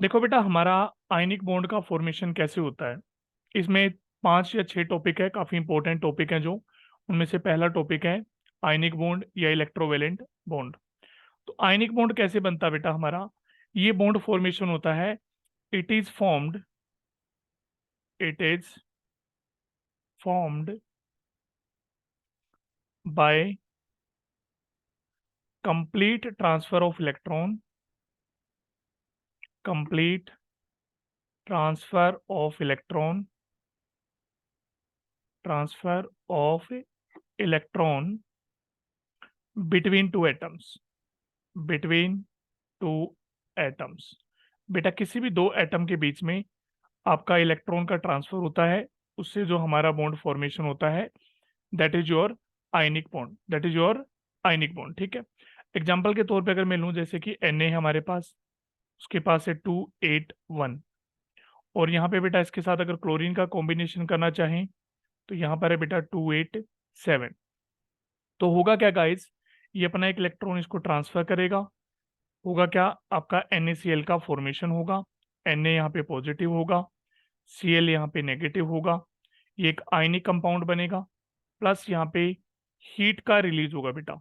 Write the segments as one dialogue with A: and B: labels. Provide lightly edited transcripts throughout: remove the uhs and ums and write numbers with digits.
A: देखो बेटा, हमारा आयनिक बॉन्ड का फॉर्मेशन कैसे होता है। इसमें 5 या 6 टॉपिक है, काफी इंपॉर्टेंट टॉपिक है जो। उनमें से पहला टॉपिक है आयनिक बॉन्ड या इलेक्ट्रोवेलेंट बॉन्ड। तो आयनिक बॉन्ड कैसे बनता है बेटा हमारा। ये बॉन्ड फॉर्मेशन होता है, it is formed it is formed by complete transfer of electron, complete transfer of electron, transfer of electron between two atoms, between two atoms. बेटा किसी भी दो एटम के बीच में आपका इलेक्ट्रॉन का ट्रांसफर होता है, उससे जो हमारा बॉन्ड फॉर्मेशन होता है, that is your ionic bond, that is your ionic bond. ठीक है। एग्जाम्पल के तौर पे अगर मैं लूँ, जैसे कि Na है हमारे पास, उसके पास है 281, और यहाँ पे बेटा इसके साथ अगर क्लोरीन का कॉम्बिनेशन करना चाहें तो यहाँ पर है बेटा 287। तो होगा क्या गाइस, ये अपना एक इलेक्ट्रॉन इसको ट्रांसफर करेगा, होगा क्या, आपका NaCl का फॉर्मेशन होगा। Na यहाँ पे पॉजिटिव होगा, Cl यहाँ पे नेगेटिव होगा, ये एक आयनिक कंपाउंड बनेगा। प्लस यहाँ पे हीट का रिलीज होगा बेटा,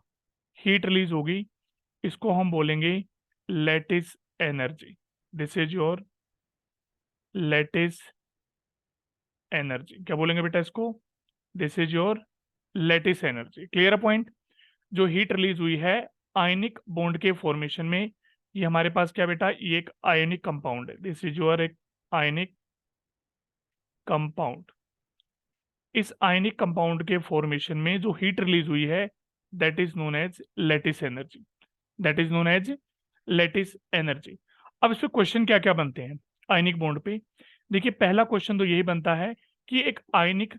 A: हीट रिलीज होगी, इसको हम बोलेंगे lattice energy. This is your lattice energy. क्या बोलेंगे बेटा इसको, this is your lattice energy. Clear point. जो हीट रिलीज हुई है आयनिक बॉन्ड के फॉर्मेशन में, ये हमारे पास क्या बेटा, ये एक आयनिक कंपाउंड है, दिस इज योर एक आयनिक कंपाउंड। इस आयनिक कंपाउंड के फॉर्मेशन में जो हीट रिलीज हुई है, that is known as lattice energy, that is known as lattice energy. अब इस पे क्वेश्चन क्या क्या बनते हैं आयनिक बॉन्ड पे। देखिए पहला क्वेश्चन तो यही बनता है कि एक आयनिक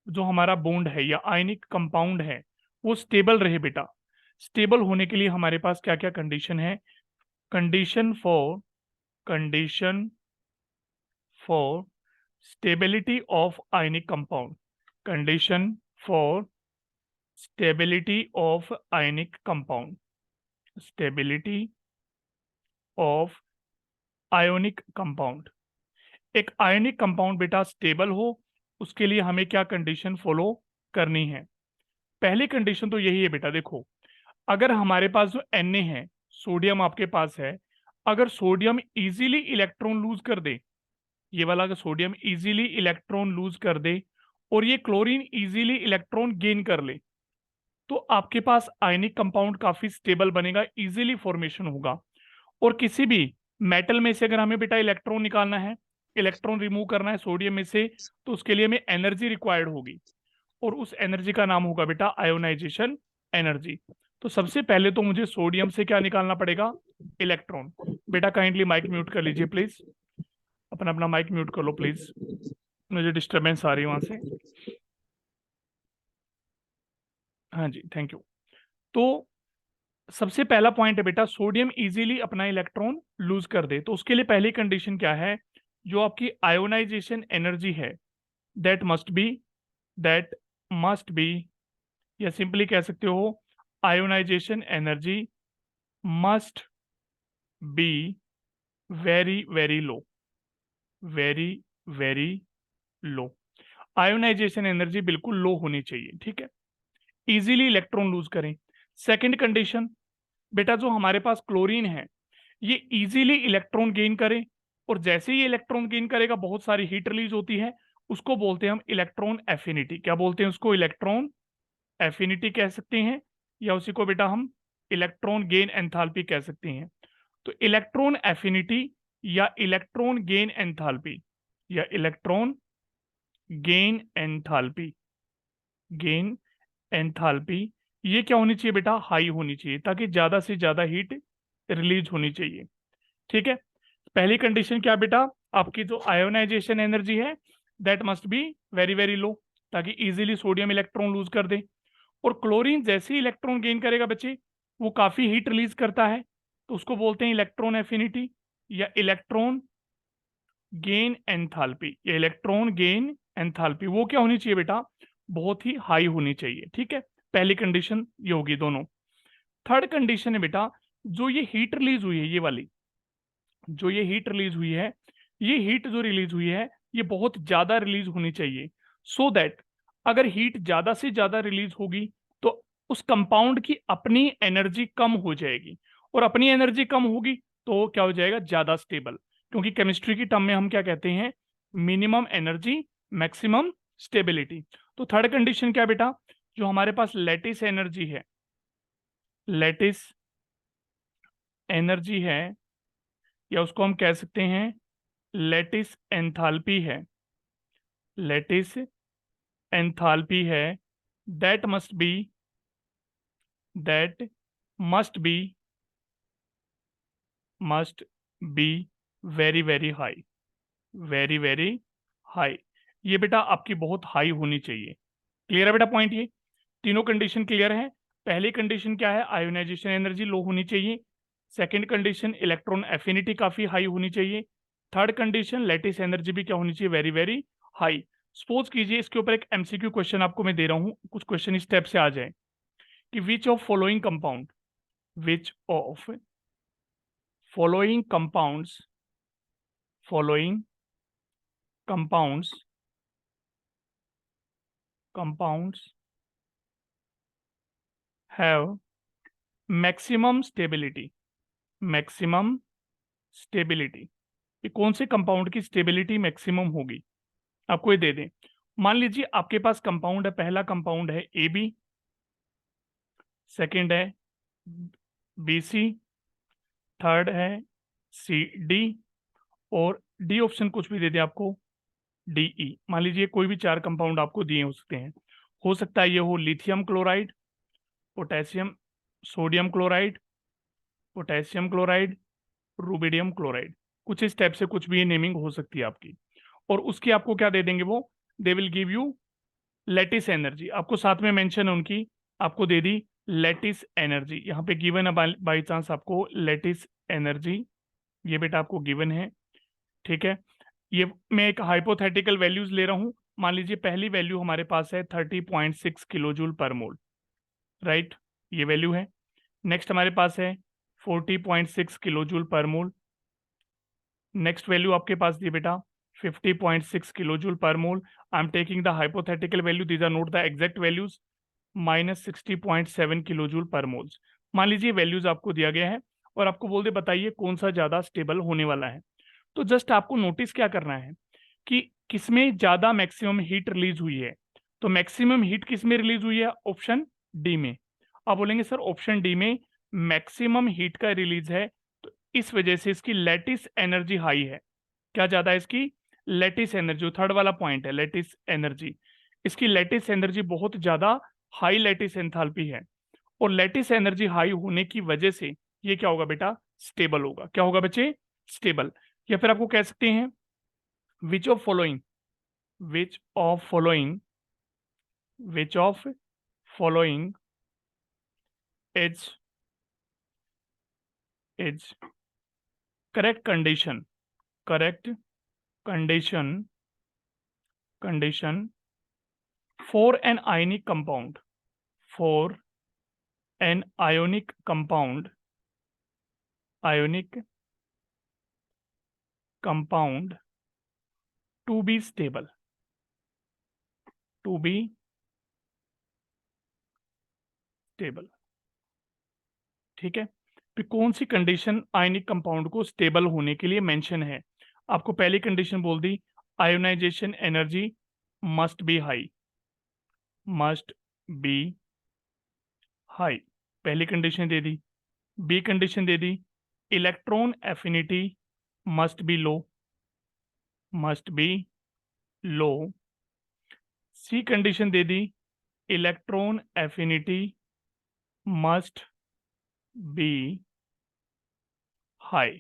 A: जो हमारा बॉन्ड है या आयनिक कंपाउंड है वो स्टेबल रहे बेटा। स्टेबल होने के लिए हमारे पास क्या क्या कंडीशन है। Condition for stability of ionic compound, condition for stability of ionic compound, stability of ionic compound. एक आयनिक कंपाउंड बेटा स्टेबल हो, उसके लिए हमें क्या कंडीशन फॉलो करनी है। पहली कंडीशन तो यही है बेटा, देखो अगर हमारे पास जो Na है, सोडियम आपके पास है, अगर सोडियम इजीली इलेक्ट्रॉन लूज कर दे, ये वाला अगर सोडियम इजीली इलेक्ट्रॉन लूज कर दे और ये क्लोरीन इजीली इलेक्ट्रॉन गेन कर ले, तो आपके पास आयनिक कंपाउंड काफी स्टेबल बनेगा, इजीली फॉर्मेशन होगा। और किसी भी मेटल में से अगर हमें बेटा इलेक्ट्रॉन निकालना है, इलेक्ट्रॉन रिमूव करना है सोडियम में से, तो उसके लिए हमें एनर्जी रिक्वायर्ड होगी, और उस एनर्जी का नाम होगा बेटा आयोनाइजेशन एनर्जी। तो सबसे पहले तो मुझे सोडियम से क्या निकालना पड़ेगा, इलेक्ट्रॉन। बेटा काइंडली माइक म्यूट कर लीजिए प्लीज, अपना अपना माइक म्यूट कर लो प्लीज, मुझे डिस्टरबेंस आ रही है वहां से। हाँ जी, थैंक यू। तो सबसे पहला पॉइंट है बेटा, सोडियम इजीली अपना इलेक्ट्रॉन लूज कर दे, तो उसके लिए पहली कंडीशन क्या है, जो आपकी आयोनाइजेशन एनर्जी है, that must be, that must be, या सिंपली कह सकते हो ionization energy must be very very low, very very low. Ionization energy बिल्कुल लो होनी चाहिए, ठीक है, इजीली इलेक्ट्रॉन लूज करें। सेकंड कंडीशन, बेटा जो हमारे पास क्लोरीन है, ये इजीली इलेक्ट्रॉन गेन करे, और जैसे ही इलेक्ट्रॉन गेन करेगा बहुत सारी हीट रिलीज होती है, उसको बोलते हैं हम इलेक्ट्रॉन एफिनिटी। क्या बोलते हैं उसको, इलेक्ट्रॉन एफिनिटी कह सकते हैं, या उसी को बेटा हम इलेक्ट्रॉन गेन एंथैल्पी कह सकते हैं। तो इलेक्ट्रॉन एफिनिटी या इलेक्ट्रॉन गेन एंथैल्पी, या electron gain enthalpy, gain enthalpy, ये क्या होनी चाहिए बेटा, हाई होनी चाहिए, ताकि ज्यादा से ज्यादा हीट रिलीज होनी चाहिए। ठीक है। पहली कंडीशन क्या बेटा, आपकी जो आयोनाइजेशन एनर्जी है that must be very very लो, ताकि इजीली सोडियम इलेक्ट्रॉन लूज कर दे। और क्लोरीन जैसे ही इलेक्ट्रॉन गेन करेगा बच्चे, वो काफी हीट रिलीज करता है, तो उसको बोलते हैं इलेक्ट्रॉन एफिनिटी या इलेक्ट्रॉन गेन एंथैल्पी, या इलेक्ट्रॉन गेन एंथैल्पी। वो क्या होनी चाहिए बेटा, बहुत ही हाई होनी चाहिए। ठीक है, पहली कंडीशन ये होगी दोनों। थर्ड कंडीशन है बेटा, जो ये हीट रिलीज हुई है ये वाली, जो ये हीट रिलीज हुई है, ये हीट जो रिलीज हुई है ये बहुत ज्यादा रिलीज होनी चाहिए, सो दैट अगर हीट ज्यादा से ज्यादा रिलीज होगी तो उस कंपाउंड की अपनी एनर्जी कम हो जाएगी, और अपनी एनर्जी कम होगी तो क्या हो जाएगा, ज्यादा स्टेबल। क्योंकि केमिस्ट्री की टर्म में हम क्या कहते हैं, मिनिमम एनर्जी मैक्सिमम स्टेबिलिटी। तो थर्ड कंडीशन क्या बेटा, जो हमारे पास लैटिस एनर्जी है, लैटिस एनर्जी है, या उसको हम कह सकते हैं लैटिस एंथैल्पी है, लैटिस एंथैल्पी है, that must be, that must B, must be very very high, very very high. ये बेटा आपकी बहुत हाई होनी चाहिए। क्लियर है बेटा पॉइंट, ये तीनों कंडीशन क्लियर है। पहली कंडीशन क्या है, आयोनाइजेशन एनर्जी लो होनी चाहिए। सेकंड कंडीशन इलेक्ट्रॉन एफिनिटी काफी हाई होनी चाहिए। थर्ड कंडीशन लैटिस एनर्जी भी क्या होनी चाहिए, वेरी वेरी हाई। सपोज कीजिए इसके ऊपर एक एमसीक्यू क्वेश्चन आपको मैं दे रहा हूं, कुछ क्वेश्चन इस टाइप से आ जाए कि विच of following compound, which of following compounds, following compounds, compounds have maximum stability, maximum stability. ये कौन से कंपाउंड की स्टेबिलिटी मैक्सिमम होगी, आपको ये दे दें। मान लीजिए आपके पास कंपाउंड है, पहला कंपाउंड है ए बी, सेकेंड है बी सी, थर्ड है सी डी, और डी ऑप्शन कुछ भी दे दें आपको, डी ई। मान लीजिए कोई भी चार कंपाउंड आपको दिए हो सकते हैं, हो सकता है ये हो lithium chloride, potassium, sodium chloride, potassium chloride, rubidium chloride, कुछ इस टाइप से कुछ भी ये नेमिंग हो सकती है आपकी। और उसकी आपको क्या दे देंगे वो, they will give you lattice energy, आपको साथ में मेंशन है उनकी, आपको दे दी लैटिस एनर्जी। यहाँ पे गिवन है बाई चांस आपको लैटिस एनर्जी, ये बेटा आपको गिवन है, ठीक है। ये मैं एक हाइपोथेटिकल वैल्यूज ले रहा हूँ। मान लीजिए पहली वैल्यू हमारे पास है 30.6 किलोजूल पर मोल, राइट, ये वैल्यू है। नेक्स्ट हमारे पास है 40.6 किलोजूल पर मोल। नेक्स्ट वैल्यू आपके पास दी बेटा 50.6 kilojoule per mole. I am taking the hypothetical value, these are not the exact values, -60.7 kilojoule per moles. मान लीजिए वैल्यूज आपको दिया गया है और आपको बोल दे बताइए कौन सा ज्यादा स्टेबल होने वाला है। तो जस्ट आपको नोटिस क्या करना है कि किसमें ज्यादा मैक्सिमम हीट रिलीज हुई है। तो मैक्सिमम हीट किसमें रिलीज हुई है, ऑप्शन डी में। आप बोलेंगे सर ऑप्शन डी में मैक्सिमम हीट का रिलीज है, तो इस वजह से इसकी लैटिस एनर्जी हाई है। क्या ज्यादा है इसकी, लैटिस एनर्जी, थर्ड वाला पॉइंट है लैटिस एनर्जी, इसकी लैटिस एनर्जी बहुत ज्यादा हाई लैटिस एंथैल्पी है। और लैटिस एनर्जी हाई होने की वजह से ये क्या होगा बेटा, स्टेबल होगा। क्या होगा बच्चे, स्टेबल। या फिर आपको कह सकते हैं which of following, which of following, which of following is is correct condition, correct condition, condition for an ionic compound, for an ionic compound, ionic compound to be stable, to be stable, ठीक है। फिर कौन सी condition आयनिक compound को stable होने के लिए मेंशन है, आपको पहली कंडीशन बोल दी ionization energy must be high, must be high, पहली कंडीशन दे दी। बी कंडीशन दे दी electron affinity must be low, must be low. C condition दे दी electron affinity must be high,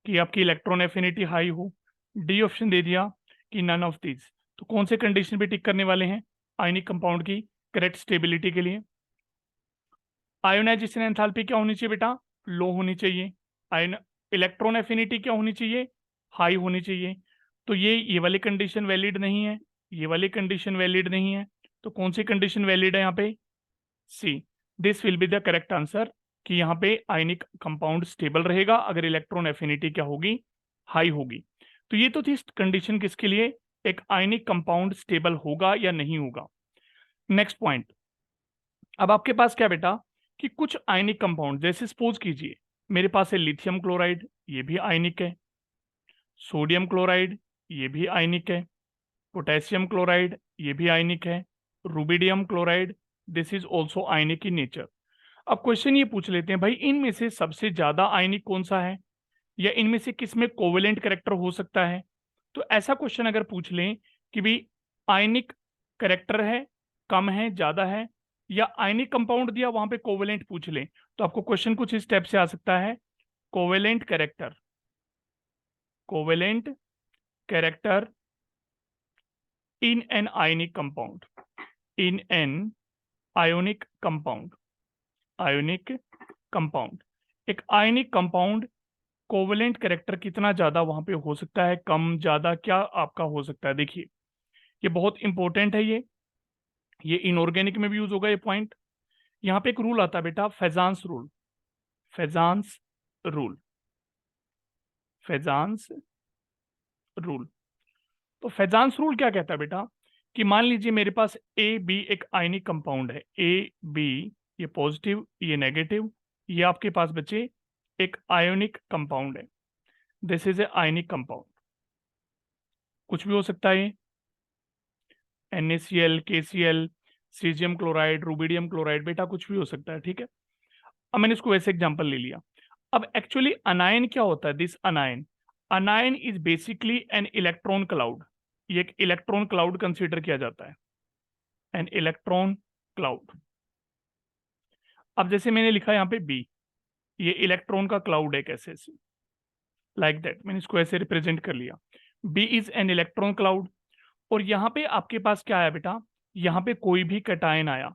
A: कि आपकी इलेक्ट्रॉन एफिनिटी हाई हो। डी ऑप्शन दे दिया कि नन ऑफ दीज। तो कौन से कंडीशन पे टिक करने वाले हैं आयनिक कंपाउंड की करेक्ट स्टेबिलिटी के लिए। आयोनाइजेशन एंथैल्पी क्या होनी चाहिए बेटा, लो होनी चाहिए। आयन इलेक्ट्रॉन एफिनिटी क्या होनी चाहिए, हाई होनी चाहिए। तो ये वाली कंडीशन वैलिड नहीं है, ये वाली कंडीशन वैलिड नहीं है। तो कौन सी कंडीशन वैलिड है यहाँ पे, C, this will be the correct answer कि यहाँ पे आयनिक कंपाउंड स्टेबल रहेगा अगर इलेक्ट्रॉन एफिनिटी क्या होगी, हाई होगी। तो ये तो थी कंडीशन किसके लिए, एक आयनिक कंपाउंड स्टेबल होगा या नहीं होगा। नेक्स्ट पॉइंट, अब आपके पास क्या बेटा कि कुछ आयनिक कंपाउंड, जैसे सपोज कीजिए मेरे पास है लिथियम क्लोराइड, ये भी आयनिक है, सोडियम क्लोराइड ये भी आयनिक है, पोटेशियम क्लोराइड ये भी आयनिक है, rubidium chloride this is also ionic in nature. अब क्वेश्चन ये पूछ लेते हैं भाई इनमें से सबसे ज्यादा आयनिक कौन सा है, या इनमें से किस में कोवेलेंट कैरेक्टर हो सकता है। तो ऐसा क्वेश्चन अगर पूछ लें कि भाई आयनिक कैरेक्टर है, कम है, ज्यादा है, या आयनिक कंपाउंड दिया वहां पे कोवेलेंट पूछ लें, तो आपको क्वेश्चन कुछ इस स्टेप से आ सकता है, covalent character, covalent character in an ionic compound, in an ionic compound, ionic compound, एक आयनिक कंपाउंड कोवेलेंट कैरेक्टर कितना ज्यादा वहां पे हो सकता है, कम, ज्यादा, क्या आपका हो सकता है। देखिए ये बहुत इंपॉर्टेंट है, ये इनऑर्गेनिक में भी यूज होगा ये पॉइंट। यहाँ पे एक रूल आता है बेटा, फेजांस रूल, फेजांस रूल, फेजांस रूल। तो फेजांस रूल क्या कहता है बेटा कि मान लीजिए मेरे पास ए बी एक आयनिक कंपाउंड है, ए बी, ये पॉजिटिव ये नेगेटिव, ये आपके पास बचे एक आयोनिक कंपाउंड है, this is a ionic compound, कुछ भी हो सकता है ये, NaCl, KCl, caesium chloride, rubidium chloride, बेटा कुछ भी हो सकता है, ठीक है। अब मैंने इसको वैसे एग्जांपल ले लिया। अब एक्चुअली अनायन क्या होता है, this अनायन, अनायन is basically N electron cloud, ये एक इलेक्ट्रॉन क्लाउड कंसीडर किया जाता है, एन इलेक्ट्रॉन क्लाउड। अब जैसे मैंने लिखा यहाँ पे बी, ये इलेक्ट्रॉन का क्लाउड है, कैसे ऐसे, लाइक दैट, मैंने इसको ऐसे रिप्रेजेंट कर लिया, B is an electron cloud. और यहाँ पे आपके पास क्या आया बेटा, यहाँ पे कोई भी कटायन आया,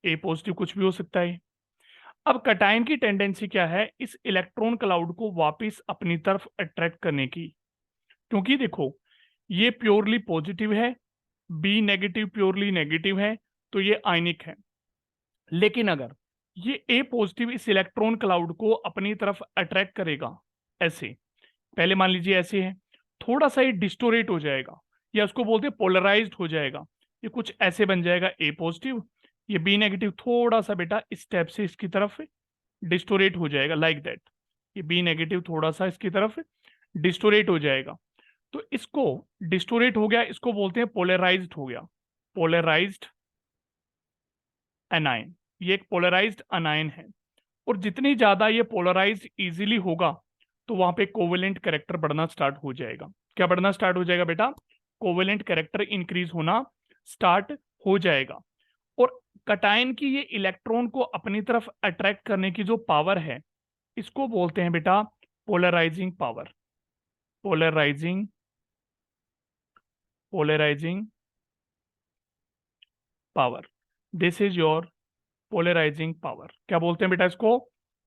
A: ए पॉजिटिव कुछ भी हो सकता है। अब कटायन की टेंडेंसी क्या है, इस इलेक्ट्रॉन क्लाउड को वापस अपनी तरफ अट्रैक्ट करने की, क्योंकि देखो ये प्योरली पॉजिटिव है, बी नेगेटिव प्योरली नेगेटिव है, तो ये आयनिक है। लेकिन अगर ये ए पॉजिटिव इस इलेक्ट्रॉन क्लाउड को अपनी तरफ अट्रैक्ट करेगा, ऐसे पहले मान लीजिए ऐसे है, थोड़ा सा ये डिस्टोरेट हो जाएगा, या उसको बोलते हैं पोलराइज्ड हो जाएगा, ये कुछ ऐसे बन जाएगा ए पॉजिटिव, ये बी नेगेटिव थोड़ा सा बेटा इस स्टेप से इसकी तरफ डिस्टोरेट हो जाएगा, लाइक दैट, ये बी नेगेटिव थोड़ा सा इसकी तरफ डिस्टोरेट हो जाएगा। तो इसको डिस्टोरेट हो गया, इसको बोलते हैं पोलराइज्ड हो गया, पोलराइज्ड एनायन, ये एक पोलराइज्ड अनायन है। और जितनी ज्यादा ये पोलराइज्ड इजीली होगा तो वहां पे कोवेलेंट कैरेक्टर बढ़ना स्टार्ट हो जाएगा। क्या बढ़ना स्टार्ट हो जाएगा बेटा, कोवेलेंट कैरेक्टर इंक्रीज होना स्टार्ट हो जाएगा। और कटायन की ये इलेक्ट्रॉन को अपनी तरफ अट्रैक्ट करने की जो पावर है, इसको बोलते हैं बेटा polarising power, polarising, polarising power, this is your polarising power. क्या बोलते हैं बेटा इसको,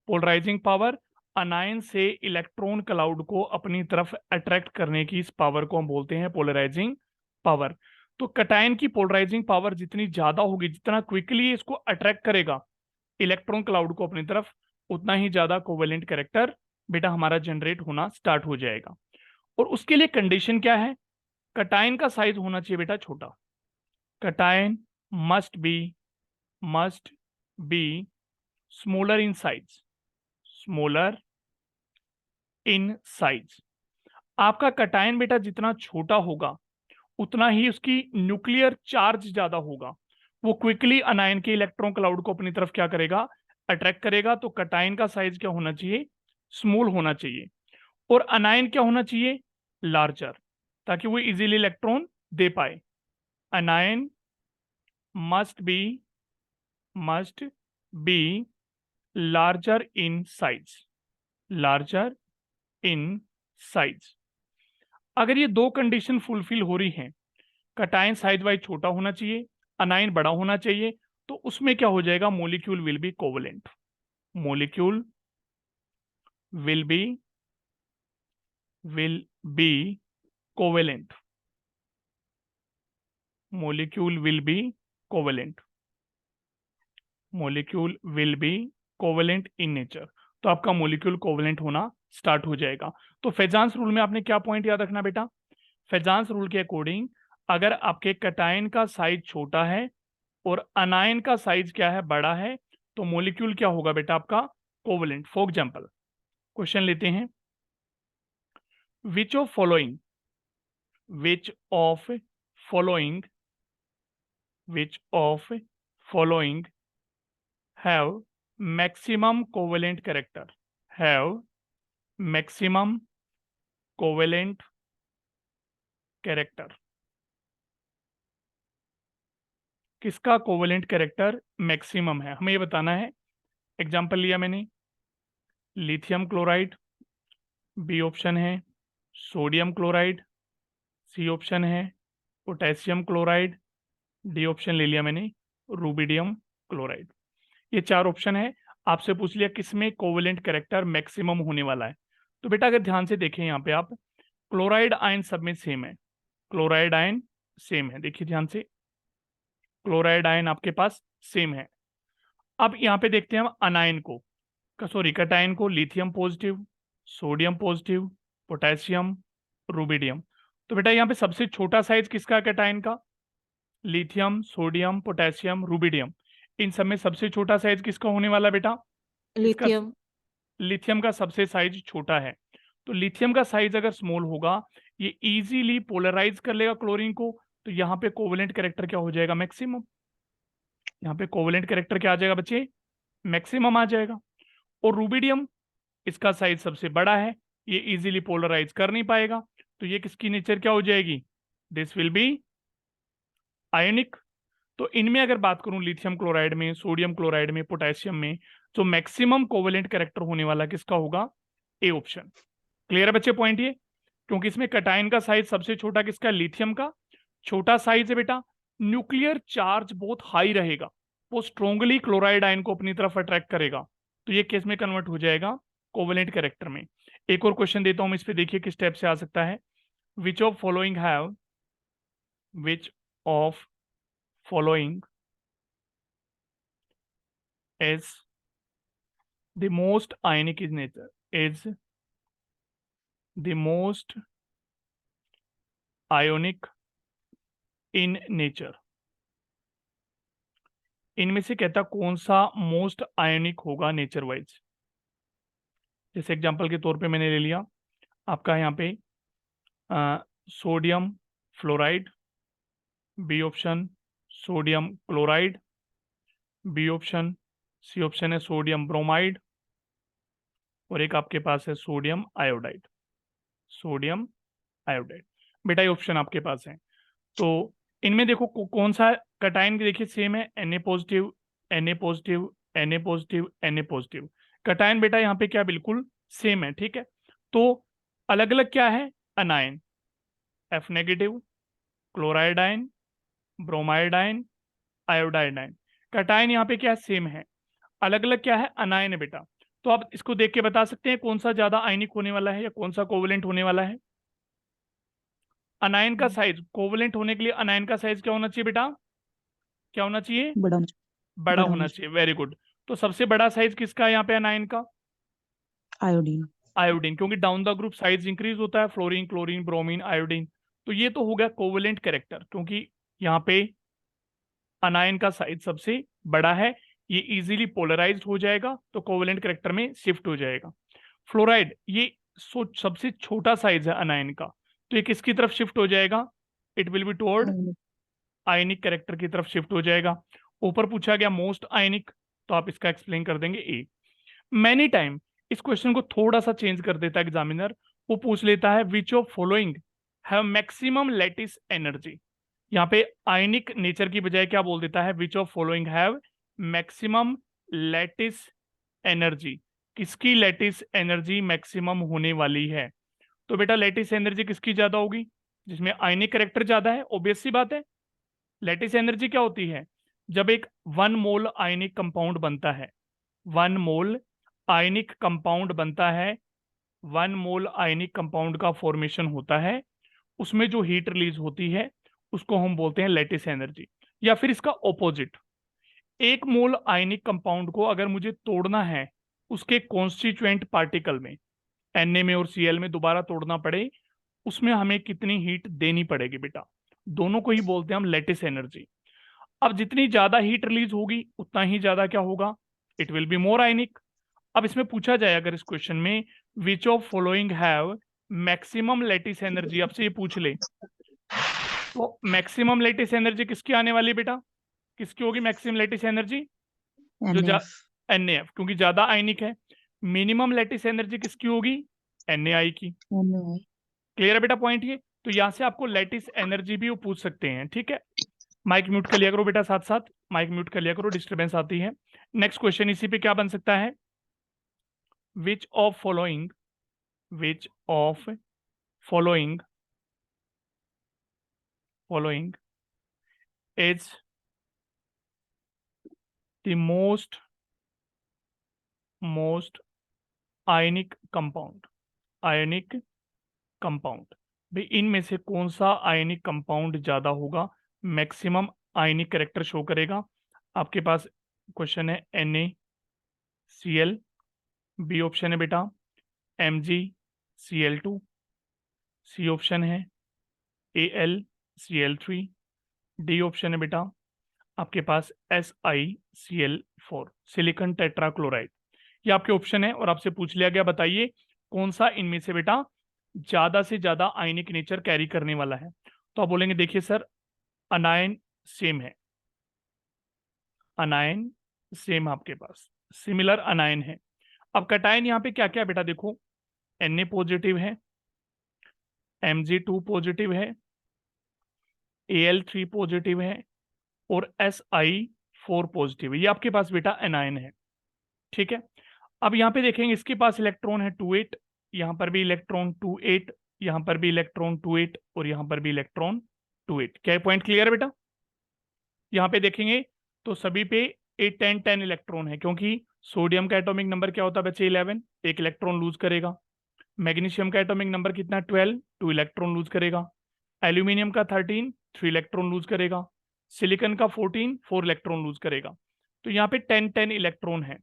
A: पोलराइजिंग पावर। अनायन से इलेक्ट्रॉन क्लाउड को अपनी तरफ अट्रैक्ट करने की इस पावर को हम बोलते हैं पोलराइजिंग पावर। तो कटायन की पोलराइजिंग पावर जितनी ज्यादा होगी, जितना क्विकली इसको अट्रैक्ट करेगा इलेक्ट्रॉन क्लाउड को अपनी तरफ, उतना ही ज्यादा कोवेलेंट कैरेक्टर बेटा हमारा जनरेट होना स्टार्ट हो जाएगा। और उसके लिए कंडीशन क्या है, कटायन का साइज होना चाहिए बेटा छोटा, cation must be smaller in size, smaller in size. आपका कटायन बेटा जितना छोटा होगा उतना ही उसकी न्यूक्लियर चार्ज ज्यादा होगा, वो क्विकली अनायन के इलेक्ट्रॉन क्लाउड को अपनी तरफ क्या करेगा, अट्रैक्ट करेगा। तो कटायन का साइज क्या होना चाहिए, स्मॉल होना चाहिए। और अनायन क्या होना चाहिए, लार्जर, ताकि वो इजीली इलेक्ट्रॉन दे पाए। अनायन must be larger in size, larger in size. अगर ये दो कंडीशन फुलफिल हो रही हैं, कटायन साइज वाइज छोटा होना चाहिए, अनायन बड़ा होना चाहिए, तो उसमें क्या हो जाएगा, molecule will be covalent, molecule will be covalent, molecule will be covalent, molecule will be covalent in nature, तो आपका मोलिक्यूल कोवेलेंट होना स्टार्ट हो जाएगा। तो फेजांस रूल में आपने क्या पॉइंट याद रखना बेटा, फेजांस रूल के अकॉर्डिंग अगर आपके कटायन का साइज छोटा है और अनायन का साइज क्या है, बड़ा है, तो मोलिक्यूल क्या होगा बेटा आपका, कोवेलेंट। फॉर एग्जाम्पल क्वेश्चन लेते हैं, which of following, which of following, which of following have maximum covalent character, have maximum covalent character, किसका कोवेलेंट कैरेक्टर मैक्सिमम है, हमें ये बताना है। एग्जांपल लिया मैंने, लिथियम क्लोराइड बी ऑप्शन है, सोडियम क्लोराइड सी ऑप्शन है, पोटेशियम क्लोराइड डी ऑप्शन ले लिया मैंने, रूबिडियम क्लोराइड। ये चार ऑप्शन है। आपसे पूछ लिया किसमें कोवेलेंट कैरेक्टर मैक्सिमम होने वाला है। तो बेटा अगर ध्यान से देखें यहाँ पे आप, क्लोराइड आयन सब में सेम है, क्लोराइड आयन सेम है, देखिए ध्यान से, क्लोराइड आयन आपके पास सेम है। अब यहाँ पे देखते हैं हम अनायन को, सॉरी कटायन को, lithium positive, sodium positive, potassium, rubidium. तो बेटा यहाँ पे सबसे छोटा साइज किसका, कटायन का, लिथियम, सोडियम, पोटेशियम, रूबिडियम, इन सब में सबसे छोटा साइज किसका होने वाला बेटा, इसका,
B: लिथियम।
A: लिथियम का सबसे साइज छोटा है। तो लिथियम का साइज अगर स्मॉल होगा, ये इजीली पोलराइज कर लेगा क्लोरीन को, तो यहाँ पे कोवेलेंट कैरेक्टर क्या हो जाएगा, मैक्सिमम। यहाँ पे कोवेलेंट कैरेक्टर क्या आ जाएगा बच्चे, मैक्सिमम आ जाएगा। और रूबिडियम, इसका साइज सबसे बड़ा है, ये इजीली पोलराइज कर नहीं पाएगा, तो ये किसकी नेचर क्या हो जाएगी, दिस विल बी आयोनिक। तो इनमें अगर बात करूं, लिथियम क्लोराइड में, सोडियम क्लोराइड में, पोटेशियम में, तो मैक्सिमम कोवेलेंट कैरेक्टर होने वाला किसका होगा, ए ऑप्शन। क्लियर है बच्चे पॉइंट ये, क्योंकि इसमें कटायन का साइज सबसे छोटा किसका, लिथियम का, छोटा साइज है बेटा, न्यूक्लियर चार्ज बहुत हाई रहेगा, वो स्ट्रोंगली क्लोराइड आयन को अपनी तरफ अट्रैक्ट करेगा, तो ये केस में कन्वर्ट हो जाएगा कोवेलेंट कैरेक्टर में। एक और क्वेश्चन देता हूं मैं, इस पे देखिए किस टाइप से आ सकता है, विच of following have, which of following is the most ionic in nature, is the most ionic in nature। इनमें से कहता कौन सा मोस्ट आयोनिक होगा नेचर वाइज। जैसे एग्जांपल के तौर पे मैंने ले लिया आपका यहाँ पे sodium fluoride, B option sodium chloride, B option, C option है सोडियम ब्रोमाइड, और एक आपके पास है सोडियम आयोडाइड, सोडियम आयोडाइड। बेटा ये ऑप्शन आपके पास है। तो इनमें देखो कौन सा कटायन देखिए सेम है, Na positive, Na positive, Na positive, Na positive, cation बेटा यहाँ पे क्या बिल्कुल सेम है, ठीक है। तो अलग अलग क्या है, अनायन, F negative, chloride ion, bromide ion, iodide ion, cation यहाँ पे क्या सेम है, अलग अलग क्या है, अनायन है बेटा। तो आप इसको देख के बता सकते हैं कौन सा ज्यादा आयनिक होने वाला है या कौन सा कोवेलेंट होने वाला है। अनायन का साइज, कोवेलेंट होने के लिए अनायन का साइज क्या होना चाहिए बेटा, क्या होना चाहिए,
B: बड़ा
A: बड़ा
B: बड़ा
A: होना चाहिए, वेरी गुड। तो सबसे बड़ा साइज किसका है यहाँ पे अनायन का,
B: आयोडीन।
A: आयोडीन, क्योंकि down the group size increase होता है, फ्लोरीन, क्लोरीन, ब्रोमीन, आयोडीन। तो ये तो हो गया कोवेलेंट कैरेक्टर, क्योंकि यहाँ पे अनायन का साइज सबसे बड़ा है, ये इजीली पोलराइज्ड हो जाएगा, तो कोवेलेंट कैरेक्टर में शिफ्ट हो जाएगा। फ्लोराइड, ये सबसे छोटा साइज है अनायन का, तो ये किसकी तरफ शिफ्ट हो जाएगा, it will be toward ionic character की तरफ शिफ्ट हो जाएगा। ऊपर पूछा गया मोस्ट आयनिक, तो आप इसका एक्सप्लेन कर देंगे ए। मैनी टाइम इस क्वेश्चन को थोड़ा सा चेंज कर देता है एग्जामिनर, वो पूछ लेता है विच of following have maximum lattice energy. यहाँ पे आयनिक नेचर की बजाय क्या बोल देता है, विच of following have maximum lattice energy, किसकी लैटिस एनर्जी मैक्सिमम होने वाली है। तो बेटा लैटिस एनर्जी किसकी ज्यादा होगी, जिसमें आयनिक कैरेक्टर ज्यादा है, ऑब्वियस सी बात है। लैटिस एनर्जी क्या होती है, जब एक 1 मोल आयनिक कंपाउंड बनता है, 1 मोल आयनिक कंपाउंड बनता है, 1 मोल आयनिक कंपाउंड का फॉर्मेशन होता है, उसमें जो हीट रिलीज होती है उसको हम बोलते हैं लैटिस एनर्जी। या फिर इसका ऑपोजिट, 1 मोल आयनिक कंपाउंड को अगर मुझे तोड़ना है उसके कॉन्स्टिट्यूएंट पार्टिकल में, Na में और Cl में दोबारा तोड़ना पड़े, उसमें हमें कितनी हीट देनी पड़ेगी बेटा? दोनों को ही बोलते हैं हम लैटिस एनर्जी। अब जितनी ज्यादा हीट रिलीज होगी उतना ही ज्यादा क्या होगा? इट विल बी मोर आयनिक। अब इसमें पूछा जाए अगर इस क्वेश्चन में, विच of following have maximum lattice energy, आपसे ये पूछ ले, तो मैक्सिमम लैटिस एनर्जी किसकी आने वाली है बेटा? किसकी होगी मैक्सिमम लैटिस एनर्जी? जो जा
B: NF
A: NaF, क्योंकि ज्यादा आयनिक है। मिनिमम लैटिस एनर्जी किसकी होगी? Na की।
B: NaI
A: क्लियर है बेटा पॉइंट ये? तो यहां से आपको लैटिस एनर्जी भी वो पूछ सकते हैं, ठीक है। माइक म्यूट कर लिया करो बेटा, साथ साथ माइक म्यूट कर लिया करो, डिस्टर्बेंस आती है। नेक्स्ट क्वेश्चन इसी पे क्या बन सकता है? विच of following, which of following following is the most ionic compound? Ionic compound, भाई इनमें से कौन सा आयनिक कंपाउंड ज्यादा होगा, मैक्सिमम आयनिक कैरेक्टर शो करेगा? आपके पास क्वेश्चन है NaCl, बी ऑप्शन है बेटा MgCl2, सी ऑप्शन है AlCl3, डी ऑप्शन है बेटा आपके पास SiCl4, सिलिकॉन टेट्राक्लोराइड। ये आपके ऑप्शन है और आपसे पूछ लिया गया बताइए कौन सा इनमें से बेटा ज्यादा से ज्यादा आयनिक नेचर कैरी करने वाला है। तो आप बोलेंगे देखिए सर, अनायन सेम है, अनायन सेम आपके पास, सिमिलर अनायन है। अब कटायन यहाँ पे क्या क्या बेटा देखो, Na पॉजिटिव है, Mg2 पॉजिटिव है, Al3 पॉजिटिव है और Si4 पॉजिटिव है। ये आपके पास बेटा एनायन है, ठीक है। अब यहाँ पे देखेंगे इसके पास इलेक्ट्रॉन है 2 8, यहाँ पर भी इलेक्ट्रॉन 2 8, यहाँ पर भी इलेक्ट्रॉन 2 8 और यहाँ पर भी इलेक्ट्रॉन 2 8। क्या पॉइंट क्लियर है बेटा? यहाँ पे देखेंगे तो सभी पे 8 10 10 इलेक्ट्रॉन है, क्योंकि सोडियम का एटॉमिक नंबर क्या होता है बच्चे? 11, एक इलेक्ट्रॉन लूज करेगा। मैग्नीशियम का एटॉमिक नंबर कितना? 12, 2 इलेक्ट्रॉन लूज करेगा। एल्यूमिनियम का 13, 3 इलेक्ट्रॉन लूज करेगा। सिलिकॉन का 14, 4 इलेक्ट्रॉन लूज करेगा। तो यहाँ पे 10 10 इलेक्ट्रॉन है।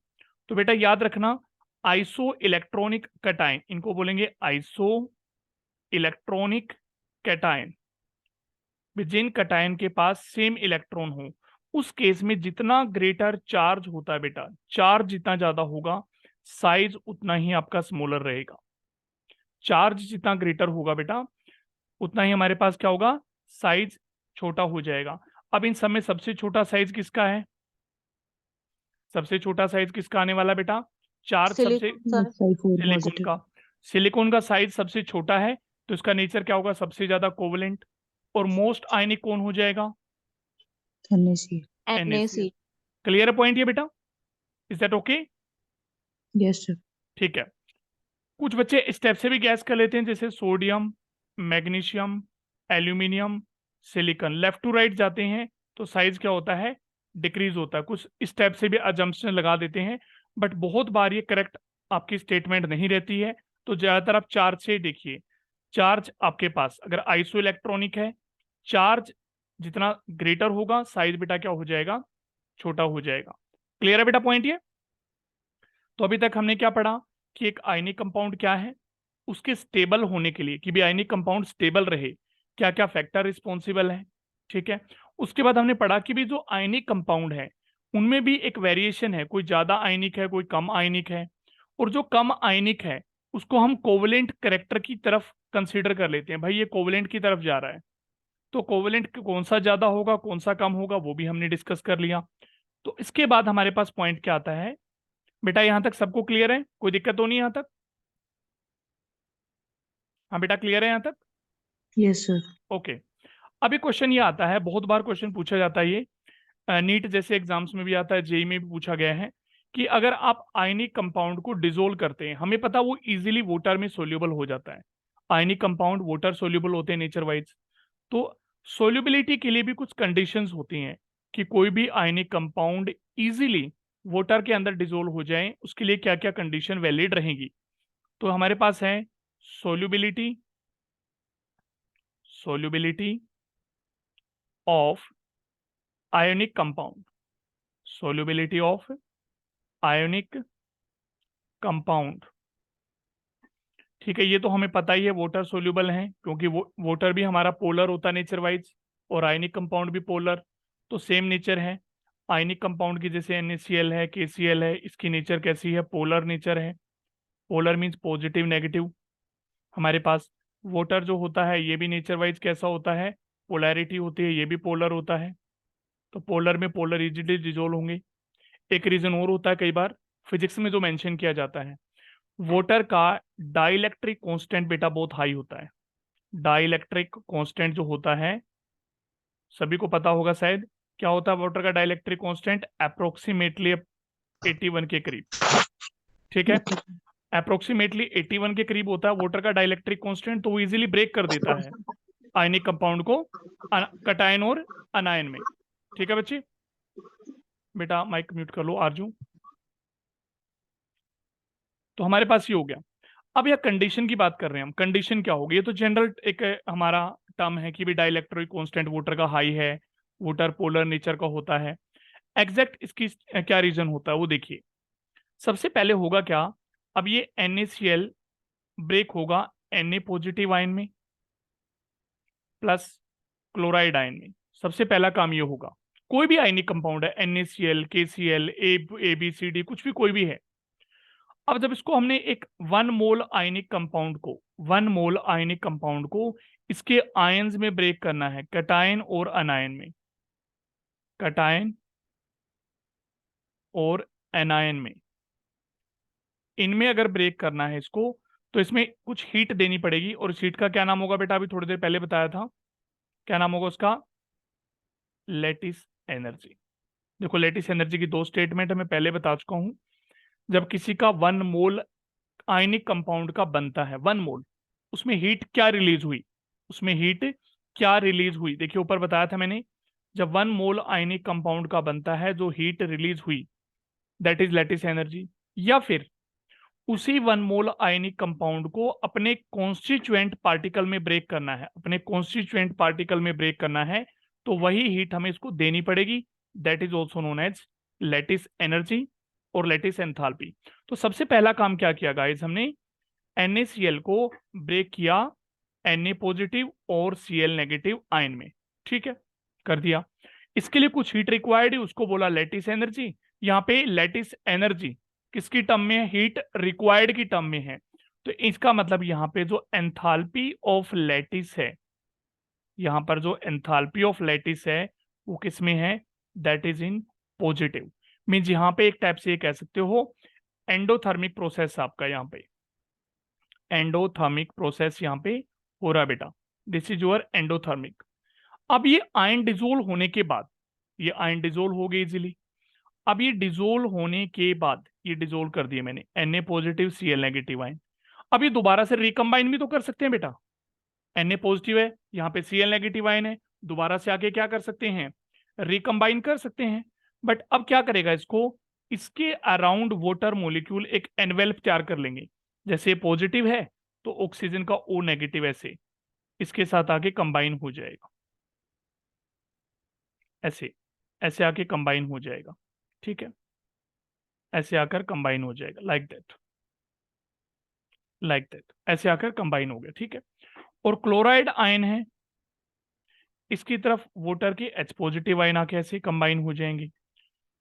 A: तो बेटा याद रखना, आइसो इलेक्ट्रॉनिक कैटायन, इनको बोलेंगे आइसो इलेक्ट्रॉनिक कैटायन। जिन कैटायन के पास सेम इलेक्ट्रॉन हो, उस केस में जितना ग्रेटर चार्ज होता है बेटा, चार्ज जितना ज्यादा होगा साइज उतना ही आपका स्मॉलर रहेगा। चार्ज जितना ग्रेटर होगा बेटा उतना ही हमारे पास क्या होगा, साइज छोटा हो जाएगा। अब इन सब में सबसे छोटा साइज किसका है? सबसे छोटा साइज किसका आने वाला बेटा? चार्ज सबसे,
C: silicon sir.
B: Si4
A: silicon
B: positive
A: का। सिलिकॉन का साइज सबसे छोटा है तो इसका नेचर क्या होगा? सबसे ज्यादा कोवलेंट। और मोस्ट आयनिक कौन हो जाएगा?
B: NaCl
A: NaCl।
C: NaC।
A: क्लियर है पॉइंट ये बेटा? Is that okay?
B: Yes sir
A: ठीक है। कुछ बच्चे स्टेप से भी गैस कर लेते हैं, जैसे sodium, magnesium, aluminium, silicon, left to right जाते हैं तो साइज क्या होता है? डिक्रीज होता है। कुछ स्टेप से भी अजम्पशन लगा देते हैं, बट बहुत बार ये करेक्ट आपकी स्टेटमेंट नहीं रहती है। तो ज्यादातर आप चार्ज से देखिए, चार्ज आपके पास अगर आइसो इलेक्ट्रॉनिक है, चार्ज जितना ग्रेटर होगा साइज बेटा क्या हो जाएगा? छोटा हो जाएगा। क्लियर है बेटा पॉइंट ये? तो अभी तक हमने क्या पढ़ा कि एक आयनिक कंपाउंड क्या है, उसके स्टेबल होने के लिए, कि भी आयनिक कंपाउंड स्टेबल रहे, क्या क्या फैक्टर रिस्पॉन्सिबल है, ठीक है। उसके बाद हमने पढ़ा कि भी जो आयनिक कंपाउंड है उनमें भी एक वेरिएशन है, कोई ज्यादा आयनिक है, कोई कम आयनिक है। और जो कम आयनिक है उसको हम कोवलेंट करेक्टर की तरफ कंसीडर कर लेते हैं, भाई ये कोवलेंट की तरफ जा रहा है। तो कोवलेंट कौन सा ज्यादा होगा, कौन सा कम होगा, वो भी हमने डिस्कस कर लिया। तो इसके बाद हमारे पास पॉइंट क्या आता है बेटा? यहां तक सबको क्लियर है? कोई दिक्कत तो नहीं यहां तक? हाँ बेटा क्लियर है यहां तक?
B: Yes sir
A: okay. अभी क्वेश्चन ये आता है, बहुत बार क्वेश्चन पूछा जाता है ये, नीट जैसे एग्जाम्स में भी आता है, जेई में भी पूछा गया है, कि अगर आप आयनिक कंपाउंड को डिसोल्व करते हैं, हमें पता वो इजीली वाटर में सोल्यूबल हो जाता है। आयनिक कंपाउंड वाटर सोल्यूबल होते हैं नेचर वाइज। तो सोल्यूबिलिटी के लिए भी कुछ कंडीशंस होती हैं कि कोई भी आयनिक कंपाउंड इजीली वाटर के अंदर डिसोल्व हो जाए, उसके लिए क्या क्या कंडीशन वैलिड रहेंगी। तो हमारे पास है solubility, solubility of ionic compound, solubility of ionic compound। ठीक है, ये तो हमें पता ही है वाटर सोल्यूबल है, क्योंकि वाटर भी हमारा पोलर होता है नेचर वाइज, और आयनिक कंपाउंड भी पोलर, तो सेम नेचर है। आयनिक कंपाउंड की जैसे NaCl है, KCl है, इसकी नेचर कैसी है? पोलर नेचर है। Polar means positive negative. हमारे पास वाटर जो होता है ये भी नेचर वाइज कैसा होता है? पोलैरिटी होती है, ये भी पोलर होता है। तो पोलर में पोलर इजीली डिजोल्व होंगे। एक रीजन और होता है कई बार फिजिक्स में जो मेंशन किया जाता है, वाटर का डाइलेक्ट्रिक कांस्टेंट बेटा बहुत हाई होता है। डाइलेक्ट्रिक कांस्टेंट जो होता है सभी को पता होगा शायद, क्या होता है वाटर का डाइलेक्ट्रिक कांस्टेंट? अप्रोक्सीमेटली 81 के करीब। ठीक है, अप्रोक्सीमेटली 81 के करीब होता है वाटर का डाइलेक्ट्रिक कांस्टेंट, तो वो इजीली ब्रेक कर देता है आयनिक कंपाउंड को कटायन और अनायन में। ठीक है बच्चे, बेटा माइक म्यूट कर लो आरजू। तो हमारे पास ये हो गया। अब यह कंडीशन की बात कर रहे हैं हम, कंडीशन क्या होगी? ये तो जनरल एक हमारा टर्म है कि भी डाइलेक्ट्रिक कांस्टेंट वाटर का हाई है, वाटर पोलर नेचर का होता है। एग्जैक्ट इसकी क्या रीजन होता है वो देखिए। सबसे पहले होगा क्या, अब ये NaCl ब्रेक होगा Na पॉजिटिव आयन में प्लस क्लोराइड आयन में। सबसे पहला काम ये होगा, कोई भी आयनिक कंपाउंड है, NaCl, KCl, ABCD, कुछ भी कोई भी है। अब जब इसको हमने एक 1 मोल आयनिक कंपाउंड को 1 मोल आयनिक कंपाउंड को इसके आयंस में ब्रेक करना है, कैटायन और अनायन में, कैटायन और एनायन में, इनमें अगर ब्रेक करना है इसको, तो इसमें कुछ हीट देनी पड़ेगी। और इस हीट का क्या नाम होगा बेटा? अभी थोड़ी देर पहले बताया था, क्या नाम होगा उसका? Lattice energy. देखो लैटिस एनर्जी की दो स्टेटमेंट मैं पहले बता चुका हूं। जब किसी का 1 मोल आयनिक कंपाउंड का बनता है, 1 मोल, उसमें हीट क्या रिलीज हुई? उसमें हीट क्या रिलीज हुई? देखिए ऊपर बताया था मैंने, जब 1 मोल आयनिक कंपाउंड का बनता है जो हीट रिलीज हुई, दैट इज लैटिस एनर्जी। या फिर उसी 1 मोल आयनिक कंपाउंड को अपने कॉन्स्टिट्यूएंट पार्टिकल में ब्रेक करना है, अपने कॉन्स्टिट्यूएंट पार्टिकल में ब्रेक करना है, तो वही हीट हमें इसको देनी पड़ेगी, that is also known as lattice energy और लैटिस एंथैल्पी। तो सबसे पहला काम क्या किया गाइस हमने? NaCl को ब्रेक किया Na पॉजिटिव और Cl नेगेटिव आयन में। ठीक है, कर दिया। इसके लिए कुछ हीट रिक्वायर्ड है, उसको बोला लैटिस एनर्जी। यहाँ पे लैटिस एनर्जी किसकी टर्म में है? हीट रिक्वायर्ड की टर्म में है। तो इसका मतलब यहाँ पे जो एंथैल्पी ऑफ लैटिस है, यहाँ पर जो एंथैल्पी ऑफ लैटिस है वो किस में है? That is in positive. Means यहाँ पे एक टाइप से ये कह सकते हो एंडोथर्मिक प्रोसेस आपका यहाँ पे, एंडोथर्मिक प्रोसेस यहाँ पे हो रहा है बेटा। This is your endothermic. अब ये आयन डिजोल्व होने के बाद, ये आयन डिजोल्व हो गई इजीली। अब ये डिजोल्व होने के बाद, ये डिजोल्व कर दिए मैंने, Na positive Cl negative ion. अब ये दोबारा से रिकम्बाइन भी तो कर सकते हैं बेटा। Na पॉजिटिव है, यहाँ पे Cl नेगेटिव आयन है, दोबारा से आके क्या कर सकते हैं? रिकम्बाइन कर सकते हैं। बट अब क्या करेगा इसको? इसके अराउंड वाटर मोलिक्यूल एक एनवेल्प तैयार कर लेंगे। जैसे पॉजिटिव है तो ऑक्सीजन का O नेगेटिव ऐसे इसके साथ आके कंबाइन हो जाएगा, ऐसे ऐसे आके कंबाइन हो जाएगा। ठीक है, ऐसे आकर कंबाइन हो जाएगा, लाइक दैट, लाइक दैट, ऐसे आकर कंबाइन हो गया। ठीक है, और क्लोराइड आयन है, इसकी तरफ वाटर के H पॉजिटिव आयन आके ऐसे कंबाइन हो जाएंगे।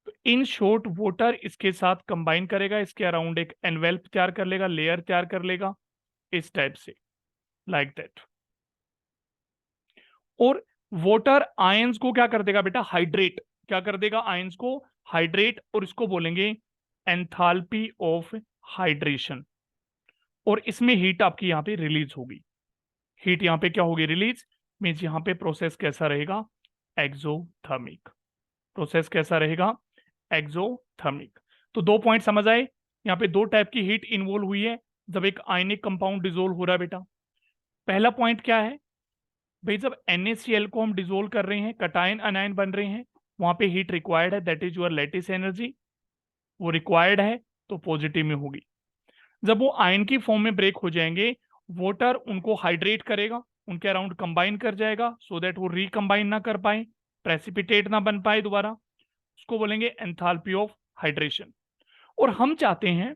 A: तो इन शॉर्ट वाटर इसके साथ कंबाइन करेगा, इसके अराउंड एक एनवेल्प तैयार कर लेगा, लेयर तैयार कर लेगा इस टाइप से, लाइक दैट। और वाटर आयंस को क्या कर देगा बेटा? हाइड्रेट। क्या कर देगा? आयंस को हाइड्रेट, और इसको बोलेंगे एंथैल्पी ऑफ हाइड्रेशन। और इसमें हीट आपकी यहाँ पे रिलीज होगी। हीट यहाँ पे क्या होगी? रिलीज। मीन्स यहाँ पे प्रोसेस कैसा रहेगा? एक्सोथर्मिक। प्रोसेस कैसा रहेगा? एक्सोथर्मिक। तो 2 पॉइंट समझ आए। यहाँ पे 2 टाइप की हीट इन्वॉल्व हुई है जब एक आयनिक कंपाउंड डिजोल्व हो रहा है बेटा। पहला पॉइंट क्या है भाई? जब NaCl को हम डिजोल्व कर रहे हैं, कटायन अनायन बन रहे हैं, वहां पे हीट रिक्वायर्ड है, that is your lattice energy. वो रिक्वायर्ड है तो पॉजिटिव में होगी। जब वो आयन की फॉर्म में ब्रेक हो जाएंगे, वाटर उनको हाइड्रेट करेगा, उनके अराउंड कंबाइन कर जाएगा, सो दैट वो रिकंबाइन ना कर पाए, प्रेसिपिटेट ना बन पाए दोबारा। उसको बोलेंगे एंथैल्पी ऑफ हाइड्रेशन। और हम चाहते हैं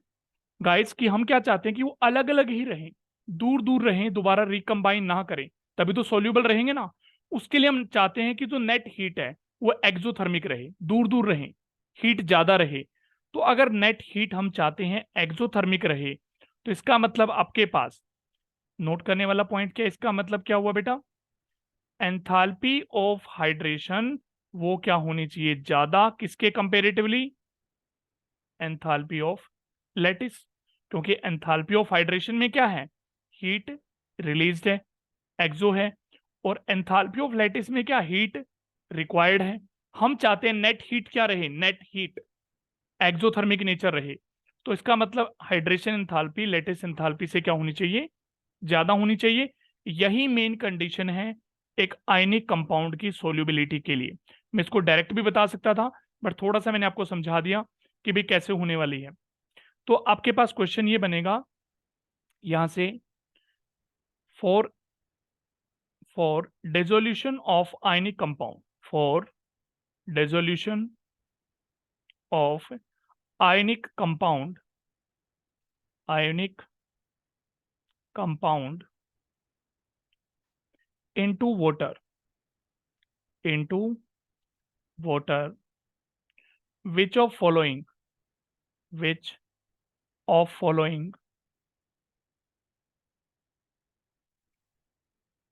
A: गाइस कि हम क्या चाहते हैं कि वो अलग अलग ही रहें, दूर दूर रहें, दोबारा रिकम्बाइन ना करें, तभी तो सोल्यूबल रहेंगे ना। उसके लिए हम चाहते हैं कि जो नेट हीट है वो एक्सोथर्मिक रहे, दूर दूर रहे, हीट ज्यादा रहे। तो अगर नेट हीट हम चाहते हैं एक्सोथर्मिक रहे, तो इसका मतलब आपके पास नोट करने वाला पॉइंट क्या है, इसका मतलब क्या हुआ बेटा, एंथैल्पी ऑफ हाइड्रेशन वो क्या होनी चाहिए, ज्यादा, किसके कंपेरेटिवली, एंथैल्पी ऑफ लैटिस। क्योंकि एंथैल्पी ऑफ हाइड्रेशन में क्या है, हीट रिलीज्ड है, एक्सो है, और एंथैल्पी ऑफ लैटिस में क्या, हीट रिक्वायर्ड है। हम चाहते हैं नेट हीट क्या रहे, नेट हीट एक्सोथर्मिक नेचर रहे। तो इसका मतलब हाइड्रेशन एंथैल्पी लैटिस एंथैल्पी से क्या होनी चाहिए, ज्यादा होनी चाहिए। यही मेन कंडीशन है एक आयनिक कंपाउंड की सोल्यूबिलिटी के लिए। मैं इसको डायरेक्ट भी बता सकता था, बट थोड़ा सा मैंने आपको समझा दिया कि भाई कैसे होने वाली है। तो आपके पास क्वेश्चन ये बनेगा यहां से, for for dissolution of ionic compound, for dissolution of ionic compound, ionic compound into water, into water, which of following, which of following,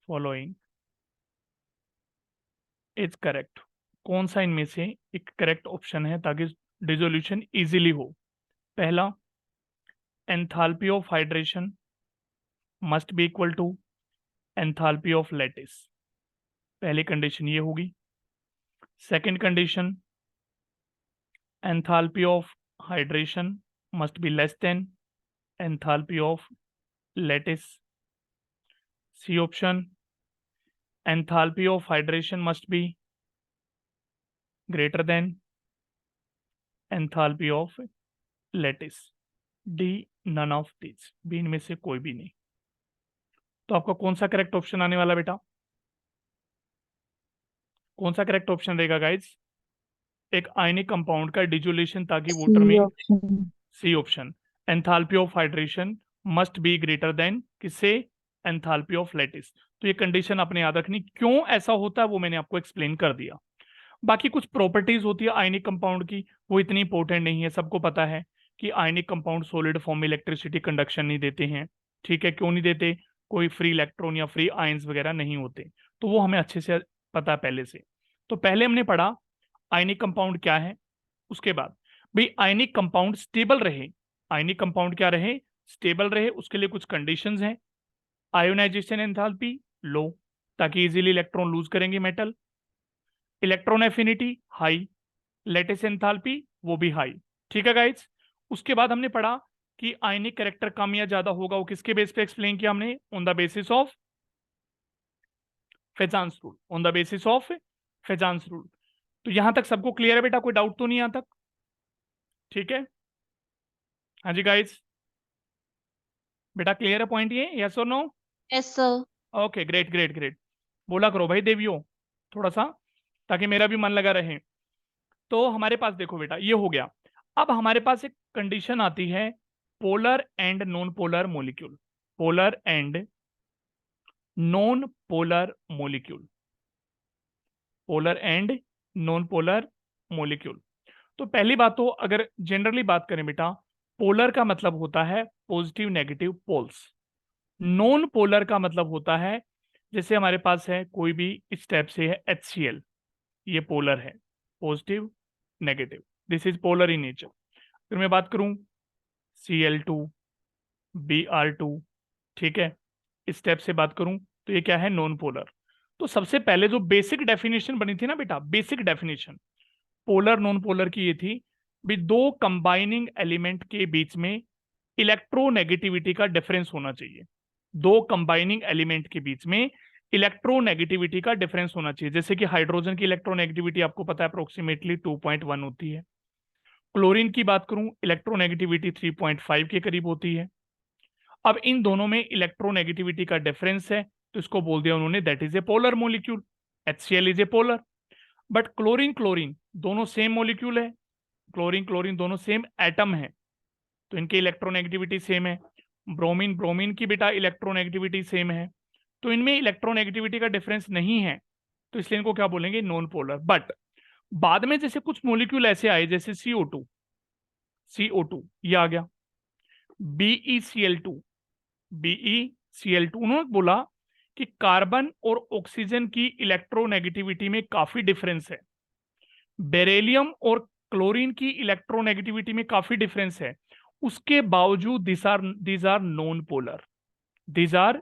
A: following is correct। कौन सा इनमें से एक करेक्ट ऑप्शन है ताकि डिसोल्यूशन इजीली हो। पहला, enthalpy of hydration must be equal to enthalpy of lattice, पहली कंडीशन ये होगी। Second condition, enthalpy of hydration must be less than enthalpy of lattice. C option, enthalpy of hydration must be greater than enthalpy of lattice। D, none of these, बी इनमें से कोई भी नहीं। तो आपका कौन सा करेक्ट ऑप्शन आने वाला बेटा, कौन सा करेक्ट ऑप्शन रहेगा गाइज, एक आयनिक कंपाउंड का डिजोल्यूशन ताकि वाटर
B: सी
A: में,
B: option.
A: C option, enthalpy of hydration must be greater than किससे, एंथैल्पी ऑफ लैटिस। तो ये कंडीशन आपने याद रखनी, क्यों ऐसा होता है वो मैंने आपको एक्सप्लेन कर दिया। बाकी कुछ प्रॉपर्टीज होती है आयनिक कंपाउंड की, वो इतनी इंपॉर्टेंट नहीं है, सबको पता है कि आयनिक कंपाउंड सॉलिड फॉर्म में इलेक्ट्रिसिटी कंडक्शन नहीं देते हैं। ठीक है, क्यों नहीं देते, कोई फ्री इलेक्ट्रॉन या फ्री आयंस वगैरह नहीं होते, तो वो हमें अच्छे से पता है पहले से। तो पहले हमने पढ़ा आयनिक कंपाउंड क्या है, उसके बाद भाई आयनिक कंपाउंड स्टेबल रहे, आयनिक कंपाउंड क्या रहे, स्टेबल रहे, उसके लिए कुछ कंडीशंस हैं। आयोनाइजेशन एंथैल्पी लो, ताकि इजीली इलेक्ट्रॉन लूज करेंगे metal. Electron affinity high, lattice enthalpy वो भी हाई। ठीक है गाइज, उसके बाद हमने पढ़ा कि आयनिक कैरेक्टर कम या ज्यादा होगा, वो किसके बेस पे एक्सप्लेन किया हमने, on the basis of Fajans rule, on the basis of Fajans rule. तो यहां तक सबको क्लियर है बेटा, कोई डाउट तो नहीं यहां तक, ठीक है। हाँ जी गाइज, बेटा क्लियर है पॉइंट ये, यस और no.
C: Yes sir.
A: Okay great great great, बोला करो भाई देवियों थोड़ा सा, ताकि मेरा भी मन लगा रहे। तो हमारे पास देखो बेटा ये हो गया। अब हमारे पास एक कंडीशन आती है, polar and non polar molecule, polar and non polar molecule, polar and non polar molecule. तो पहली बात तो अगर जनरली बात करें बेटा, पोलर का मतलब होता है positive negative poles, non polar का मतलब होता है, जैसे हमारे पास है कोई भी इस टाइप से है HCl, ये पोलर है, positive negative, this is polar in nature. फिर मैं बात करूं Cl2 Br2, ठीक है, इस स्टेप से बात करूं तो ये क्या है, नॉन पोलर। तो सबसे पहले जो बेसिक डेफिनेशन बनी थी ना बेटा, basic definition polar non polar की ये थी भी, दो कंबाइनिंग एलिमेंट के बीच में इलेक्ट्रोनेगेटिविटी का डिफरेंस होना चाहिए, दो कंबाइनिंग एलिमेंट के बीच में इलेक्ट्रोनेगेटिविटी का डिफरेंस होना चाहिए। जैसे कि हाइड्रोजन की इलेक्ट्रोनेगेटिविटी आपको पता है अप्रोक्सीमेटली 2.1 होती है, क्लोरीन की बात करूं इलेक्ट्रोनेगेटिविटी 3.5 के करीब होती है। अब इन दोनों में इलेक्ट्रोनेगेटिविटी का डिफरेंस है, तो इसको बोल दिया उन्होंने that is a polar molecule, HCl is a polar. But chlorine chlorine दोनों सेम मॉलिक्यूल है, क्लोरीन क्लोरीन दोनों सेम एटम है, तो इनकी इलेक्ट्रोनेगेटिविटी सेम है। ब्रोमीन ब्रोमीन की बेटा इलेक्ट्रोनेगेटिविटी सेम है, तो इनमें इलेक्ट्रोनेगेटिविटी का डिफरेंस नहीं है, तो इसलिए इनको क्या बोलेंगे, नॉन पोलर। बट बाद में जैसे कुछ मॉलिक्यूल ऐसे आए जैसे CO2, CO2 ये आ गया, BeCl2, BeCl2, उन्होंने बोला कि कार्बन और ऑक्सीजन की इलेक्ट्रोनेगेटिविटी में काफी डिफरेंस है, बेरिलियम और क्लोरीन की इलेक्ट्रोनेगेटिविटी में काफी डिफरेंस है, उसके बावजूद these are non polar, these are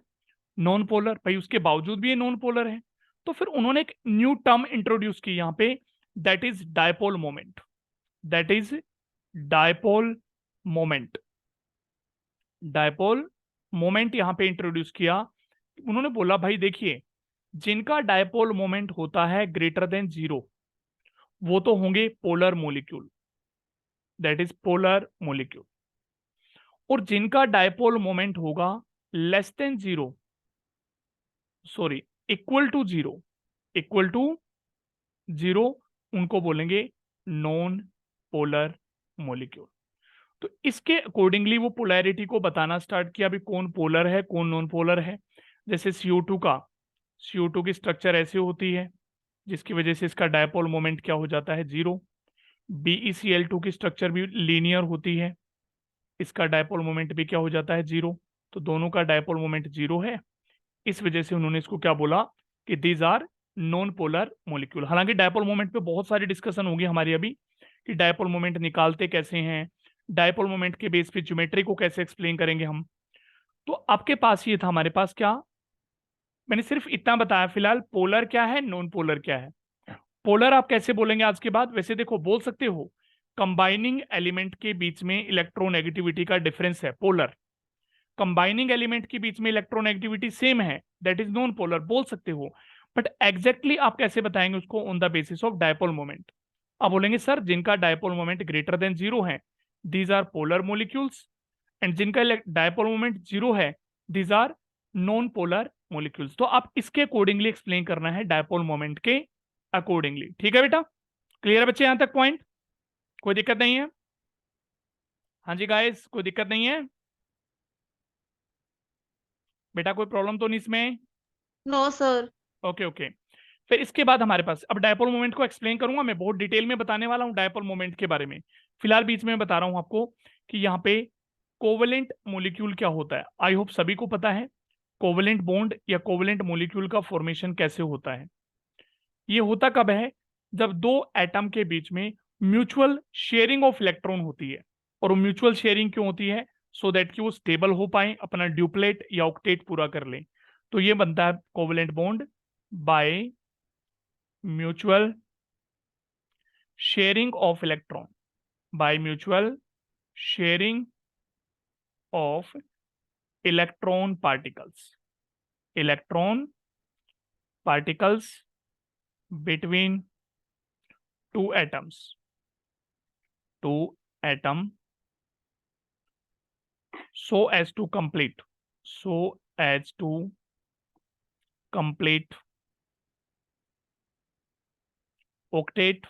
A: non polar. भाई उसके बावजूद भी ये नॉन पोलर है, तो फिर उन्होंने एक न्यू टर्म इंट्रोड्यूस की यहां पे, that is dipole moment, that is dipole moment, dipole moment यहां पे इंट्रोड्यूस किया। उन्होंने बोला भाई देखिए, जिनका डायपोल मोमेंट होता है ग्रेटर देन 0, वो तो होंगे polar molecule, that is polar molecule, और जिनका डायपोल मोमेंट होगा less than 0, sorry equal to 0, equal to 0, उनको बोलेंगे नॉन पोलर मॉलिक्यूल। तो इसके अकॉर्डिंगली वो पोलैरिटी को बताना स्टार्ट किया, अभी कौन पोलर है कौन नॉन पोलर है। जैसे CO2 की स्ट्रक्चर ऐसे होती है, जिसकी वजह से इसका डायपोल मोमेंट क्या हो जाता है, 0। BeCl2 की स्ट्रक्चर भी लीनियर होती है, इसका डायपोल मोमेंट भी क्या हो जाता है, 0। तो दोनों का डायपोल मोमेंट 0 है, इस वजह से उन्होंने इसको क्या बोला कि these are non polar molecule. हालांकि डायपोल मोमेंट पे बहुत सारी डिस्कशन होगी हमारी अभी, कि डायपोल मोमेंट निकालते कैसे हैं, डायपोल मोमेंट के बेस पे ज्योमेट्री को कैसे एक्सप्लेन करेंगे हम। तो आपके पास ये था, हमारे पास क्या, मैंने सिर्फ इतना बताया फिलहाल, पोलर क्या है नॉन पोलर क्या है। पोलर आप कैसे बोलेंगे आज के बाद, वैसे देखो बोल सकते हो कंबाइनिंग एलिमेंट के बीच में इलेक्ट्रोनेगेटिविटी का डिफरेंस है पोलर, कंबाइनिंग एलिमेंट के बीच में इलेक्ट्रोनेगेटिविटी सेम है, दैट इज नॉन पोलर बोल सकते हो। बट एग्जैक्टली आप कैसे बताएंगे उसको, on the basis of dipole moment. आप बोलेंगे सर जिनका डायपोल मोमेंट ग्रेटर देन 0 है these are polar molecules, and जिनका डायपोल मोमेंट 0 है these are non polar molecules. तो आप इसके अकॉर्डिंगली एक्सप्लेन करना है डायपोल मोमेंट के अकॉर्डिंगली, ठीक है बेटा। क्लियर है बच्चे यहां तक पॉइंट, कोई दिक्कत नहीं है। हाँ जी गाइस, कोई दिक्कत नहीं है बेटा, कोई प्रॉब्लम तो नहीं इसमें।
C: No sir.
A: Okay okay. फिर इसके बाद हमारे पास, अब डायपोल मोमेंट को एक्सप्लेन करूंगा मैं, बहुत डिटेल में बताने वाला हूं डायपोल मोमेंट के बारे में। फिलहाल बीच में मैं बता रहा हूं आपको कि यहाँ पे कोवलेंट मॉलिक्यूल क्या होता है। आई होप सभी को पता है कोवलेंट बॉन्ड या कोवलेंट मॉलिक्यूल का फॉर्मेशन कैसे होता है। ये होता कब है, जब दो एटम के बीच में म्यूचुअल शेयरिंग ऑफ इलेक्ट्रॉन होती है। और वो म्यूचुअल शेयरिंग क्यों होती है, सो दैट कि वो स्टेबल हो पाए, अपना ड्यूप्लेट या ऑक्टेट पूरा कर लें। तो ये बनता है covalent bond by mutual sharing of electron, by mutual sharing of electron particles, electron particles between two atoms, two atom, so as to complete, so as to complete octet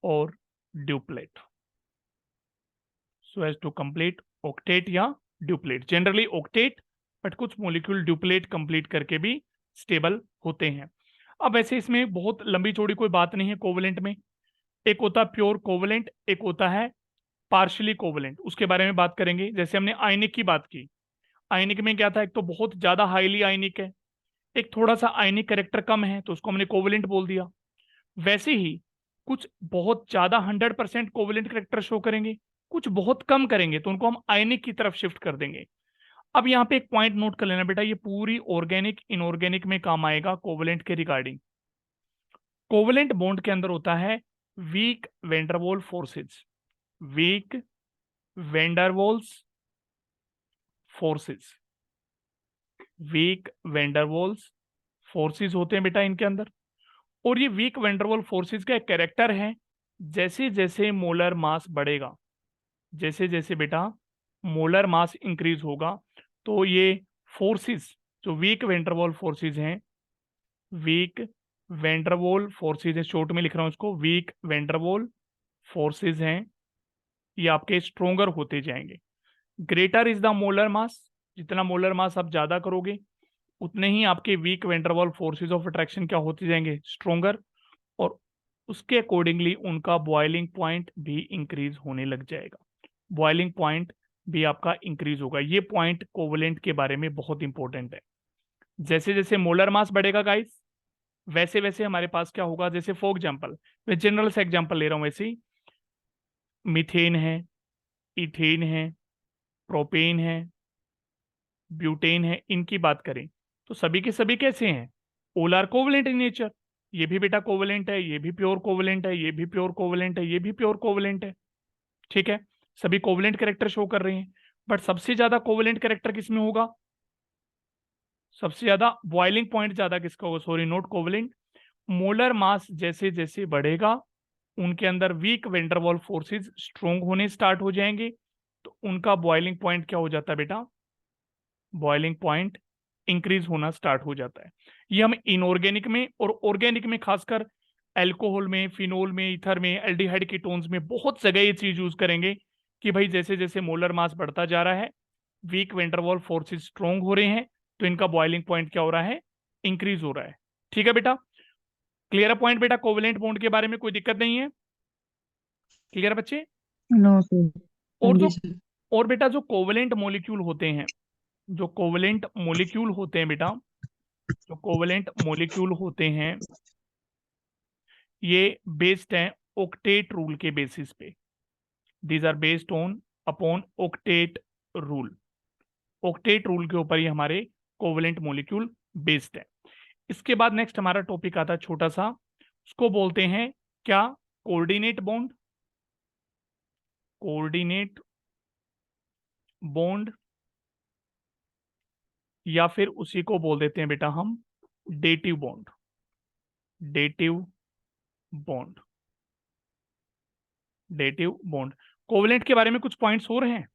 A: और duplet, so as to complete octet या duplet, generally octet, but कुछ molecule duplet complete करके भी stable होते हैं। अब ऐसे इसमें बहुत लंबी चौड़ी कोई बात नहीं है कोवलेंट में, एक होता है प्योर कोवलेंट, एक होता है पार्शियली कोवलेंट, उसके बारे में बात करेंगे। जैसे हमने आयनिक की बात की, आयनिक में क्या था, एक तो बहुत ज्यादा हाईली आयनिक है, एक थोड़ा सा आयनिक कैरेक्टर कम है, तो उसको हमने कोवलेंट बोल दिया। वैसे ही कुछ बहुत ज्यादा 100% कोवलेंट कैरेक्टर शो करेंगे, कुछ बहुत कम करेंगे, तो उनको हम आयनिक की तरफ शिफ्ट कर देंगे। अब यहाँ पे एक पॉइंट नोट कर लेना बेटा, ये पूरी ऑर्गेनिक इनऑर्गेनिक में काम आएगा कोवलेंट के रिगार्डिंग। कोवलेंट बॉन्ड के अंदर होता है weak Van der Waals forces, weak van der Waals forces, weak van der Waals forces होते हैं बेटा इनके अंदर। और ये वीक वेंडरवॉल फोर्सेज का एक कैरेक्टर है, जैसे जैसे मोलर मास बढ़ेगा, जैसे जैसे बेटा मोलर मास इंक्रीज होगा, तो ये फोर्सेस जो वीक वेंडरवॉल फोर्सेज हैं, वीक वेंडरवॉल फोर्सेज है, शॉर्ट में लिख रहा हूँ इसको, वीक वेंडरवॉल फोर्सेज हैं, ये आपके स्ट्रोंगर होते जाएंगे। Greater is the molar mass, जितना मोलर मास आप ज्यादा करोगे उतने ही आपके weak Van der Waals forces of attraction क्या होते जाएंगे, स्ट्रोंगर, और उसके अकॉर्डिंगली उनका बॉइलिंग पॉइंट भी इंक्रीज होने लग जाएगा। बॉइलिंग पॉइंट भी आपका इंक्रीज होगा। ये पॉइंट कोवलेंट के बारे में बहुत इंपॉर्टेंट है। जैसे जैसे मोलर मास बढ़ेगा गाइस, वैसे वैसे हमारे पास क्या होगा, जैसे फॉर एग्जाम्पल मैं जनरल से एग्जाम्पल ले रहा हूँ, वैसे ही मीथेन है, इथेन है, प्रोपेन है, ब्यूटेन है, इनकी बात करें तो सभी के सभी कैसे हैं, all are covalent in nature. ये भी बेटा कोवलेंट है, ये भी प्योर कोवलेंट है, ये भी प्योर कोवलेंट है, ये भी प्योर कोवलेंट है। ठीक है, सभी कोवलेंट कैरेक्टर शो कर रहे हैं। बट सबसे ज्यादा कोवलेंट कैरेक्टर किसमें होगा, सबसे ज्यादा बॉइलिंग पॉइंट ज्यादा किसका होगा, sorry not covalent, molar mass जैसे जैसे बढ़ेगा उनके अंदर वीक वेंडरवॉल फोर्सेस स्ट्रोंग होने स्टार्ट हो जाएंगे, तो उनका बॉइलिंग पॉइंट क्या हो जाता है बेटा, बॉइलिंग पॉइंट इंक्रीज होना स्टार्ट हो जाता है। ये हम इनऑर्गेनिक में और ऑर्गेनिक में, खासकर एल्कोहल में, फिनोल में, ईथर में, एल्डिहाइड कीटोन्स में बहुत जगह ये चीज यूज करेंगे कि भाई जैसे जैसे मोलर मास बढ़ता जा रहा है, वीक वेंडरवॉल फोर्सेस स्ट्रोंग हो रहे हैं, तो इनका बॉइलिंग पॉइंट क्या हो रहा है, इंक्रीज हो रहा है। ठीक है बेटा, क्लियर है पॉइंट बेटा, कोवेलेंट बॉन्ड के बारे में कोई दिक्कत नहीं है, क्लियर है बच्चे।
B: No sir. हाँ
A: और
B: जी
A: जो
B: सर।
A: और बेटा जो कोवेलेंट मॉलिक्यूल होते हैं, जो कोवेलेंट मॉलिक्यूल होते हैं बेटा, जो कोवेलेंट मॉलिक्यूल होते हैं, ये बेस्ड हैं ओक्टेट रूल के बेसिस पे। These are based on upon octet rule. Octet rule के ऊपर ही हमारे कोवेलेंट मॉलिक्यूल बेस्ड है। इसके बाद नेक्स्ट हमारा टॉपिक आता है छोटा सा, उसको बोलते हैं क्या, कोऑर्डिनेट बॉन्ड, कोऑर्डिनेट बॉन्ड, या फिर उसी को बोल देते हैं बेटा हम dative bond, dative bond, dative bond. Covalent के बारे में कुछ पॉइंट्स और हैं,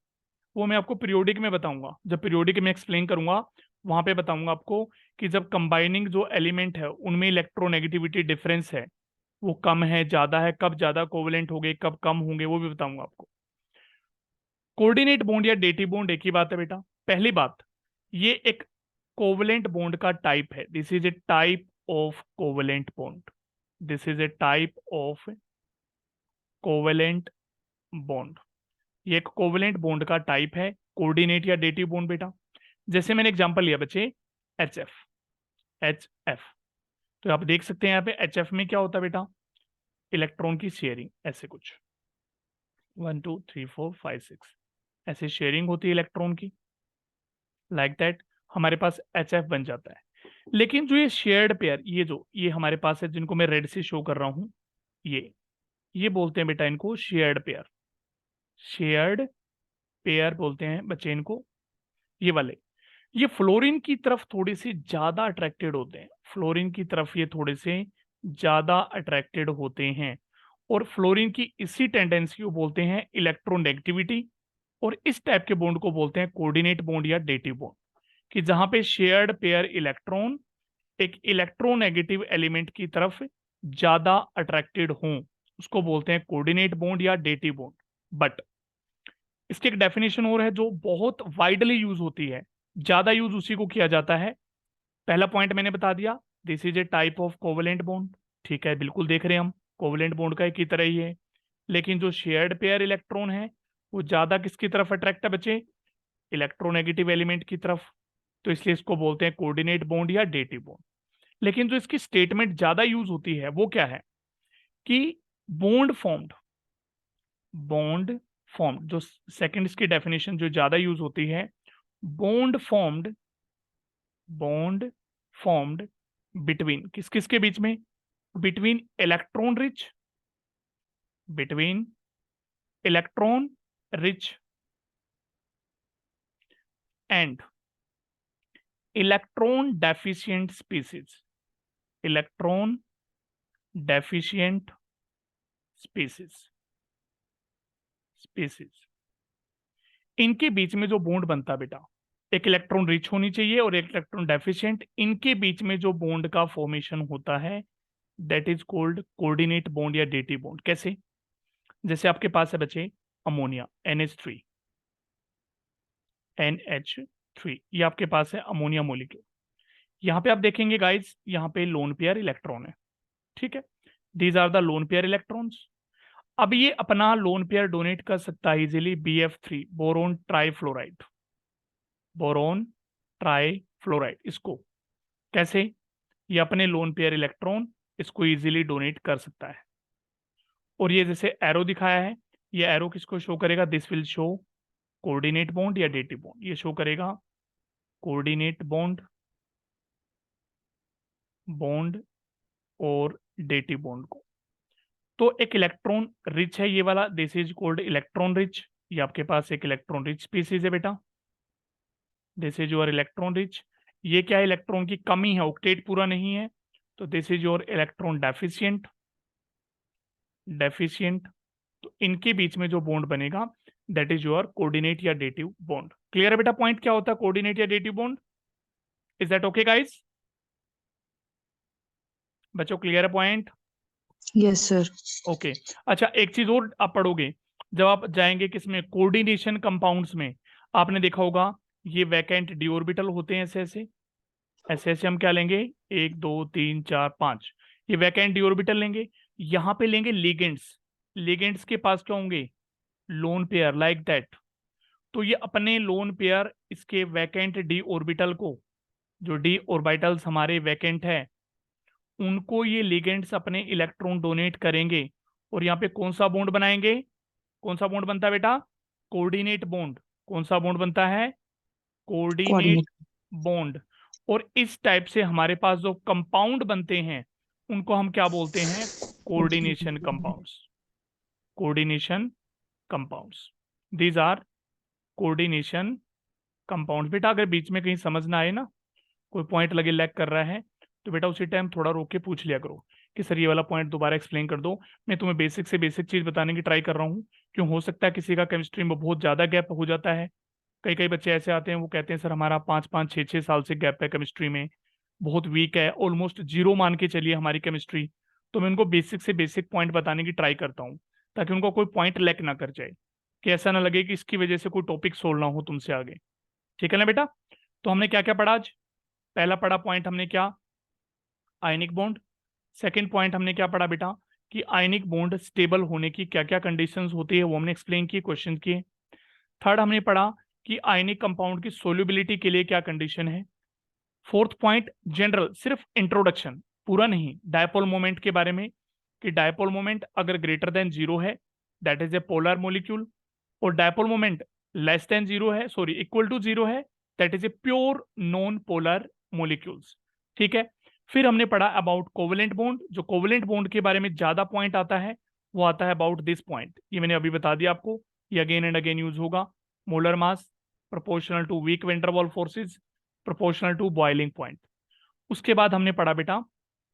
A: वो मैं आपको पीरियोडिक में बताऊंगा, जब पीरियोडिक में एक्सप्लेन करूंगा वहां पे बताऊंगा आपको कि जब कंबाइनिंग जो एलिमेंट है उनमें इलेक्ट्रोनेगेटिविटी डिफरेंस है, वो कम है ज्यादा है, कब ज्यादा कोवेलेंट होंगे कब कम होंगे, वो भी बताऊंगा आपको। कोऑर्डिनेट बॉन्ड या डेटिव बॉन्ड एक ही बात है बेटा। पहली बात, ये एक कोवेलेंट बॉन्ड का टाइप है, this is a type of covalent bond, this is a type of covalent bond. ये एक कोवेलेंट बॉन्ड का टाइप है, कोऑर्डिनेट या डेटिव बॉन्ड बेटा। जैसे मैंने एग्जांपल लिया बच्चे, एच एफ, एच एफ, तो आप देख सकते हैं यहाँ पे एच एफ में क्या होता है बेटा, इलेक्ट्रॉन की शेयरिंग, ऐसे कुछ 1 2 3 4 5 6 ऐसे शेयरिंग होती है इलेक्ट्रॉन की, लाइक दैट हमारे पास एच एफ बन जाता है। लेकिन जो ये शेयर्ड पेयर, ये हमारे पास है जिनको मैं रेड से शो कर रहा हूं, ये बोलते हैं बेटा इनको शेयर्ड पेयर, शेयर्ड पेयर बोलते हैं बच्चे इनको, ये वाले। ये फ्लोरीन की तरफ थोड़े से ज्यादा अट्रैक्टेड होते हैं, फ्लोरीन की तरफ ये थोड़े से ज्यादा अट्रैक्टेड होते हैं, और फ्लोरीन की इसी टेंडेंसी को बोलते हैं इलेक्ट्रोनेगेटिविटी, और इस टाइप के बॉन्ड को बोलते हैं कोऑर्डिनेट बॉन्ड या डेटिव बॉन्ड, कि जहां पे शेयर्ड पेयर इलेक्ट्रॉन एक इलेक्ट्रोनेगेटिव एलिमेंट की तरफ ज्यादा अट्रैक्टेड हों, उसको बोलते हैं कोऑर्डिनेट बॉन्ड या डेटिव बॉन्ड। बट इसकी एक डेफिनेशन और है जो बहुत वाइडली यूज होती है, ज्यादा यूज उसी को किया जाता है। पहला पॉइंट मैंने बता दिया, this is a type of covalent bond, ठीक है बिल्कुल देख रहे हैं हम, कोवेलेंट बॉन्ड का एक ही तरह ही है। लेकिन जो शेयर्ड पेयर इलेक्ट्रॉन है वो ज्यादा किसकी तरफ अट्रैक्ट है बच्चे, इलेक्ट्रोनेगेटिव एलिमेंट की तरफ, तो इसलिए इसको बोलते हैं कोऑर्डिनेट बॉन्ड या डेटिव बॉन्ड। लेकिन जो इसकी स्टेटमेंट ज्यादा यूज होती है वो क्या है, कि बॉन्ड फॉर्म्ड, बॉन्ड फॉर्म्ड, जो सेकंड इसकी डेफिनेशन जो ज्यादा यूज होती है, bond formed, bond formed between किस किस के बीच में, between electron rich, between electron rich and electron deficient species, electron deficient species, species, इनके बीच में जो बॉन्ड बनता है बेटा, एक इलेक्ट्रॉन रिच होनी चाहिए और एक इलेक्ट्रॉन डेफिशिएंट, इनके बीच में जो बॉन्ड का फॉर्मेशन होता है that is called coordinate bond या डेटिव बॉन्ड। कैसे? जैसे आपके पास है बच्चे अमोनिया NH3, ये आपके पास है अमोनिया मोलिक्यूल। यहाँ पे आप देखेंगे गाइस, यहाँ पे लोन पेयर इलेक्ट्रॉन है, ठीक है, these are the lone pair electrons. अब ये अपना लोन पेयर डोनेट कर सकता है easily BF3, boron trifluoride, boron trifluoride. इसको कैसे? ये अपने लोन पेयर इलेक्ट्रॉन इसको इजीली डोनेट कर सकता है। और ये जैसे एरो दिखाया है, ये एरो किसको शो करेगा? This will show coordinate bond या डेटिव बॉन्ड। ये शो करेगा कोऑर्डिनेट बॉन्ड, बॉन्ड और डेटिव बॉन्ड को। तो एक इलेक्ट्रॉन रिच है ये वाला, this is called electron rich. ये आपके पास एक इलेक्ट्रॉन रिच स्पीसीज है बेटा, this is your electron rich. ये क्या है? इलेक्ट्रॉन की कमी है, ऑक्टेट पूरा नहीं है, तो this is your electron deficient, deficient. तो इनके बीच में जो बॉन्ड बनेगा दैट इज योर कोऑर्डिनेट या डेटिव बॉन्ड। क्लियर है बेटा पॉइंट क्या होता है कोऑर्डिनेट या dative bond? Is that okay guys? बच्चों क्लियर है पॉइंट?
B: Yes sir.
A: ओके। अच्छा, एक चीज और आप पढ़ोगे जब आप जाएंगे किसमें, कोऑर्डिनेशन कंपाउंड्स में। आपने देखा होगा ये वैकेंट डी ऑर्बिटल होते हैं, ऐसे ऐसे ऐसे ऐसे हम क्या लेंगे, 1 2 3 4 5, ये वैकेंट डी ऑर्बिटल लेंगे। यहाँ पे लेंगे लिगेंड्स, लिगेंड्स के पास क्या होंगे? Lone pair, like that. तो ये अपने लोन पेयर इसके वैकेंट डी ऑर्बिटल को, जो डी ऑर्बिटल्स हमारे वैकेंट है, उनको ये लिगेंड्स अपने इलेक्ट्रॉन डोनेट करेंगे और यहाँ पे कौन सा बॉन्ड बनाएंगे? कौन सा बॉन्ड बनता है बेटा? Coordinate bond. कौन सा बॉन्ड बनता है? Coordinate
B: coordinate.
A: बॉन्ड। और इस टाइप से हमारे पास जो कंपाउंड बनते हैं उनको हम क्या बोलते हैं? Coordination compounds, coordination compounds, these are coordination compounds. बेटा अगर बीच में कहीं समझ ना आए ना, कोई पॉइंट लगे लैग कर रहा है, तो बेटा उसी टाइम थोड़ा रोक के पूछ लिया करो कि सर ये वाला पॉइंट दोबारा एक्सप्लेन कर दो। मैं तुम्हें बेसिक से बेसिक चीज बताने की ट्राई कर रहा हूँ, क्यों हो सकता है किसी का केमिस्ट्री में बहुत ज्यादा गैप हो जाता है। कई कई बच्चे ऐसे आते हैं वो कहते हैं सर हमारा 5 5 6 6 साल से गैप है केमिस्ट्री में, बहुत वीक है, ऑलमोस्ट जीरो मान के चलिए हमारी केमिस्ट्री। तो मैं उनको बेसिक से बेसिक पॉइंट बताने की ट्राई करता हूँ ताकि उनको कोई पॉइंट लैक ना कर जाए, कि ऐसा ना लगे कि इसकी वजह से कोई टॉपिक सोल्व ना हो तुमसे आगे। ठीक है ना बेटा? तो हमने क्या क्या पढ़ा आज? पहला पढ़ा पॉइंट हमने क्या? Ionic bond. सेकंड पॉइंट हमने क्या पढ़ा बेटा? कि आयनिक बॉन्ड स्टेबल होने की क्या क्या कंडीशंस होती है, वो हमने एक्सप्लेन किए, क्वेश्चन किए। थर्ड हमने पढ़ा कि आयनिक कंपाउंड की सोल्युबिलिटी के लिए क्या कंडीशन है। फोर्थ पॉइंट जनरल, सिर्फ इंट्रोडक्शन, पूरा नहीं, डायपोल मोमेंट के बारे में, कि डायपोल मोमेंट अगर ग्रेटर देन 0 है that is a polar molecule, और डायपोल मोमेंट लेस देन 0 है, सॉरी इक्वल टू 0 है, that is a pure non polar molecules. ठीक है। फिर हमने पढ़ा अबाउट कोवेलेंट बॉन्ड। जो कोवेलेंट बॉन्ड के बारे में ज्यादा पॉइंट आता है वो आता है अबाउट दिस पॉइंट, ये मैंने अभी बता दिया आपको, ये अगेन एंड अगेन यूज होगा। Molar mass proportional to weak van der Waals forces proportional to boiling point. उसके बाद हमने पढ़ा बेटा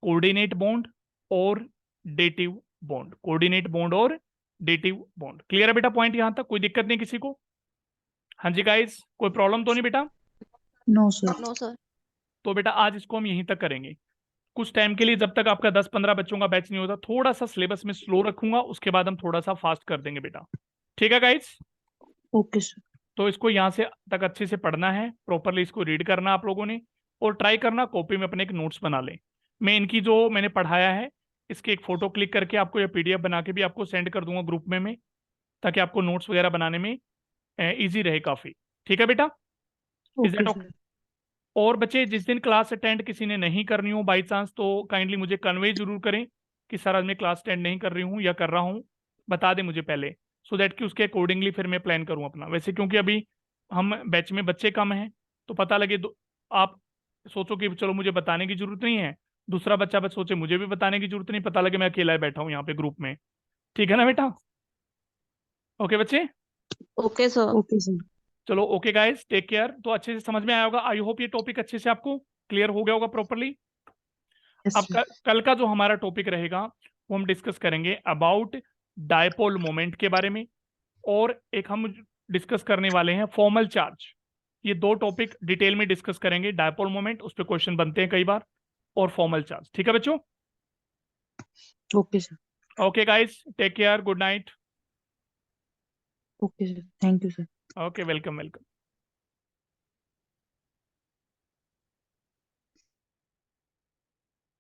A: कोऑर्डिनेट बॉन्ड और डेटिव बॉन्ड, कोऑर्डिनेट बॉन्ड और डेटिव बॉन्ड। क्लियर है बेटा पॉइंट यहां तक? कोई दिक्कत नहीं किसी को? हाँ जी गाइस, कोई प्रॉब्लम तो नहीं बेटा?
B: No sir.
C: No sir.
A: तो बेटा आज इसको हम यहीं तक करेंगे कुछ टाइम के लिए, जब तक आपका 10 15 बच्चों का बैच नहीं होता। थोड़ा सा सिलेबस में स्लो रखूंगा, उसके बाद हम थोड़ा सा फास्ट कर देंगे बेटा। ठीक है गाइस?
B: Okay sir.
A: तो इसको यहाँ से तक अच्छे से पढ़ना है, प्रॉपरली इसको रीड करना आप लोगों ने, और ट्राई करना कॉपी में अपने एक नोट्स बना लें। मैं इनकी जो मैंने पढ़ाया है इसकी एक फोटो क्लिक करके आपको या PDF बना के भी आपको सेंड कर दूंगा ग्रुप में ताकि आपको नोट्स वगैरह बनाने में ईजी रहे काफ़ी। ठीक है बेटा? Is
B: okay
A: that
B: sir.
A: और बच्चे जिस दिन क्लास अटेंड किसी ने नहीं करनी हो बाई चांस, तो काइंडली मुझे कन्वे जरूर करें कि सर आज मैं क्लास अटेंड नहीं कर रही हूँ या कर रहा हूँ, बता दें मुझे पहले, सो दैट कि उसके अकॉर्डिंगली फिर मैं प्लान करूँ अपना। वैसे क्योंकि अभी हम बैच में बच्चे कम हैं, तो पता लगे आप सोचो कि चलो मुझे बताने की जरूरत नहीं है, दूसरा बच्चा बस सोचे मुझे भी बताने की जरूरत नहीं, पता लगे मैं अकेला बैठा हूँ यहाँ पे ग्रुप में। ठीक है ना बेटा? ओके बच्चे?
C: Okay sir.
B: Okay sir.
A: चलो ओके गाइस, टेक केयर। तो अच्छे से समझ में आया होगा, आई होप ये टॉपिक अच्छे से आपको क्लियर हो गया होगा प्रॉपरली।
B: यस
A: अब
B: सर।
A: कल का जो हमारा टॉपिक रहेगा वो हम डिस्कस करेंगे अबाउट डायपोल मोमेंट के बारे में, और एक हम डिस्कस करने वाले हैं फॉर्मल चार्ज। ये दो टॉपिक डिटेल में डिस्कस करेंगे, डायपोल मोमेंट उस पर क्वेश्चन बनते हैं कई बार, और फॉर्मल चार्ज। ठीक है बच्चों?
B: Okay, sir.
A: Okay, guys, take care. Good night.
B: Okay, sir. Thank you, sir.
A: Okay, welcome.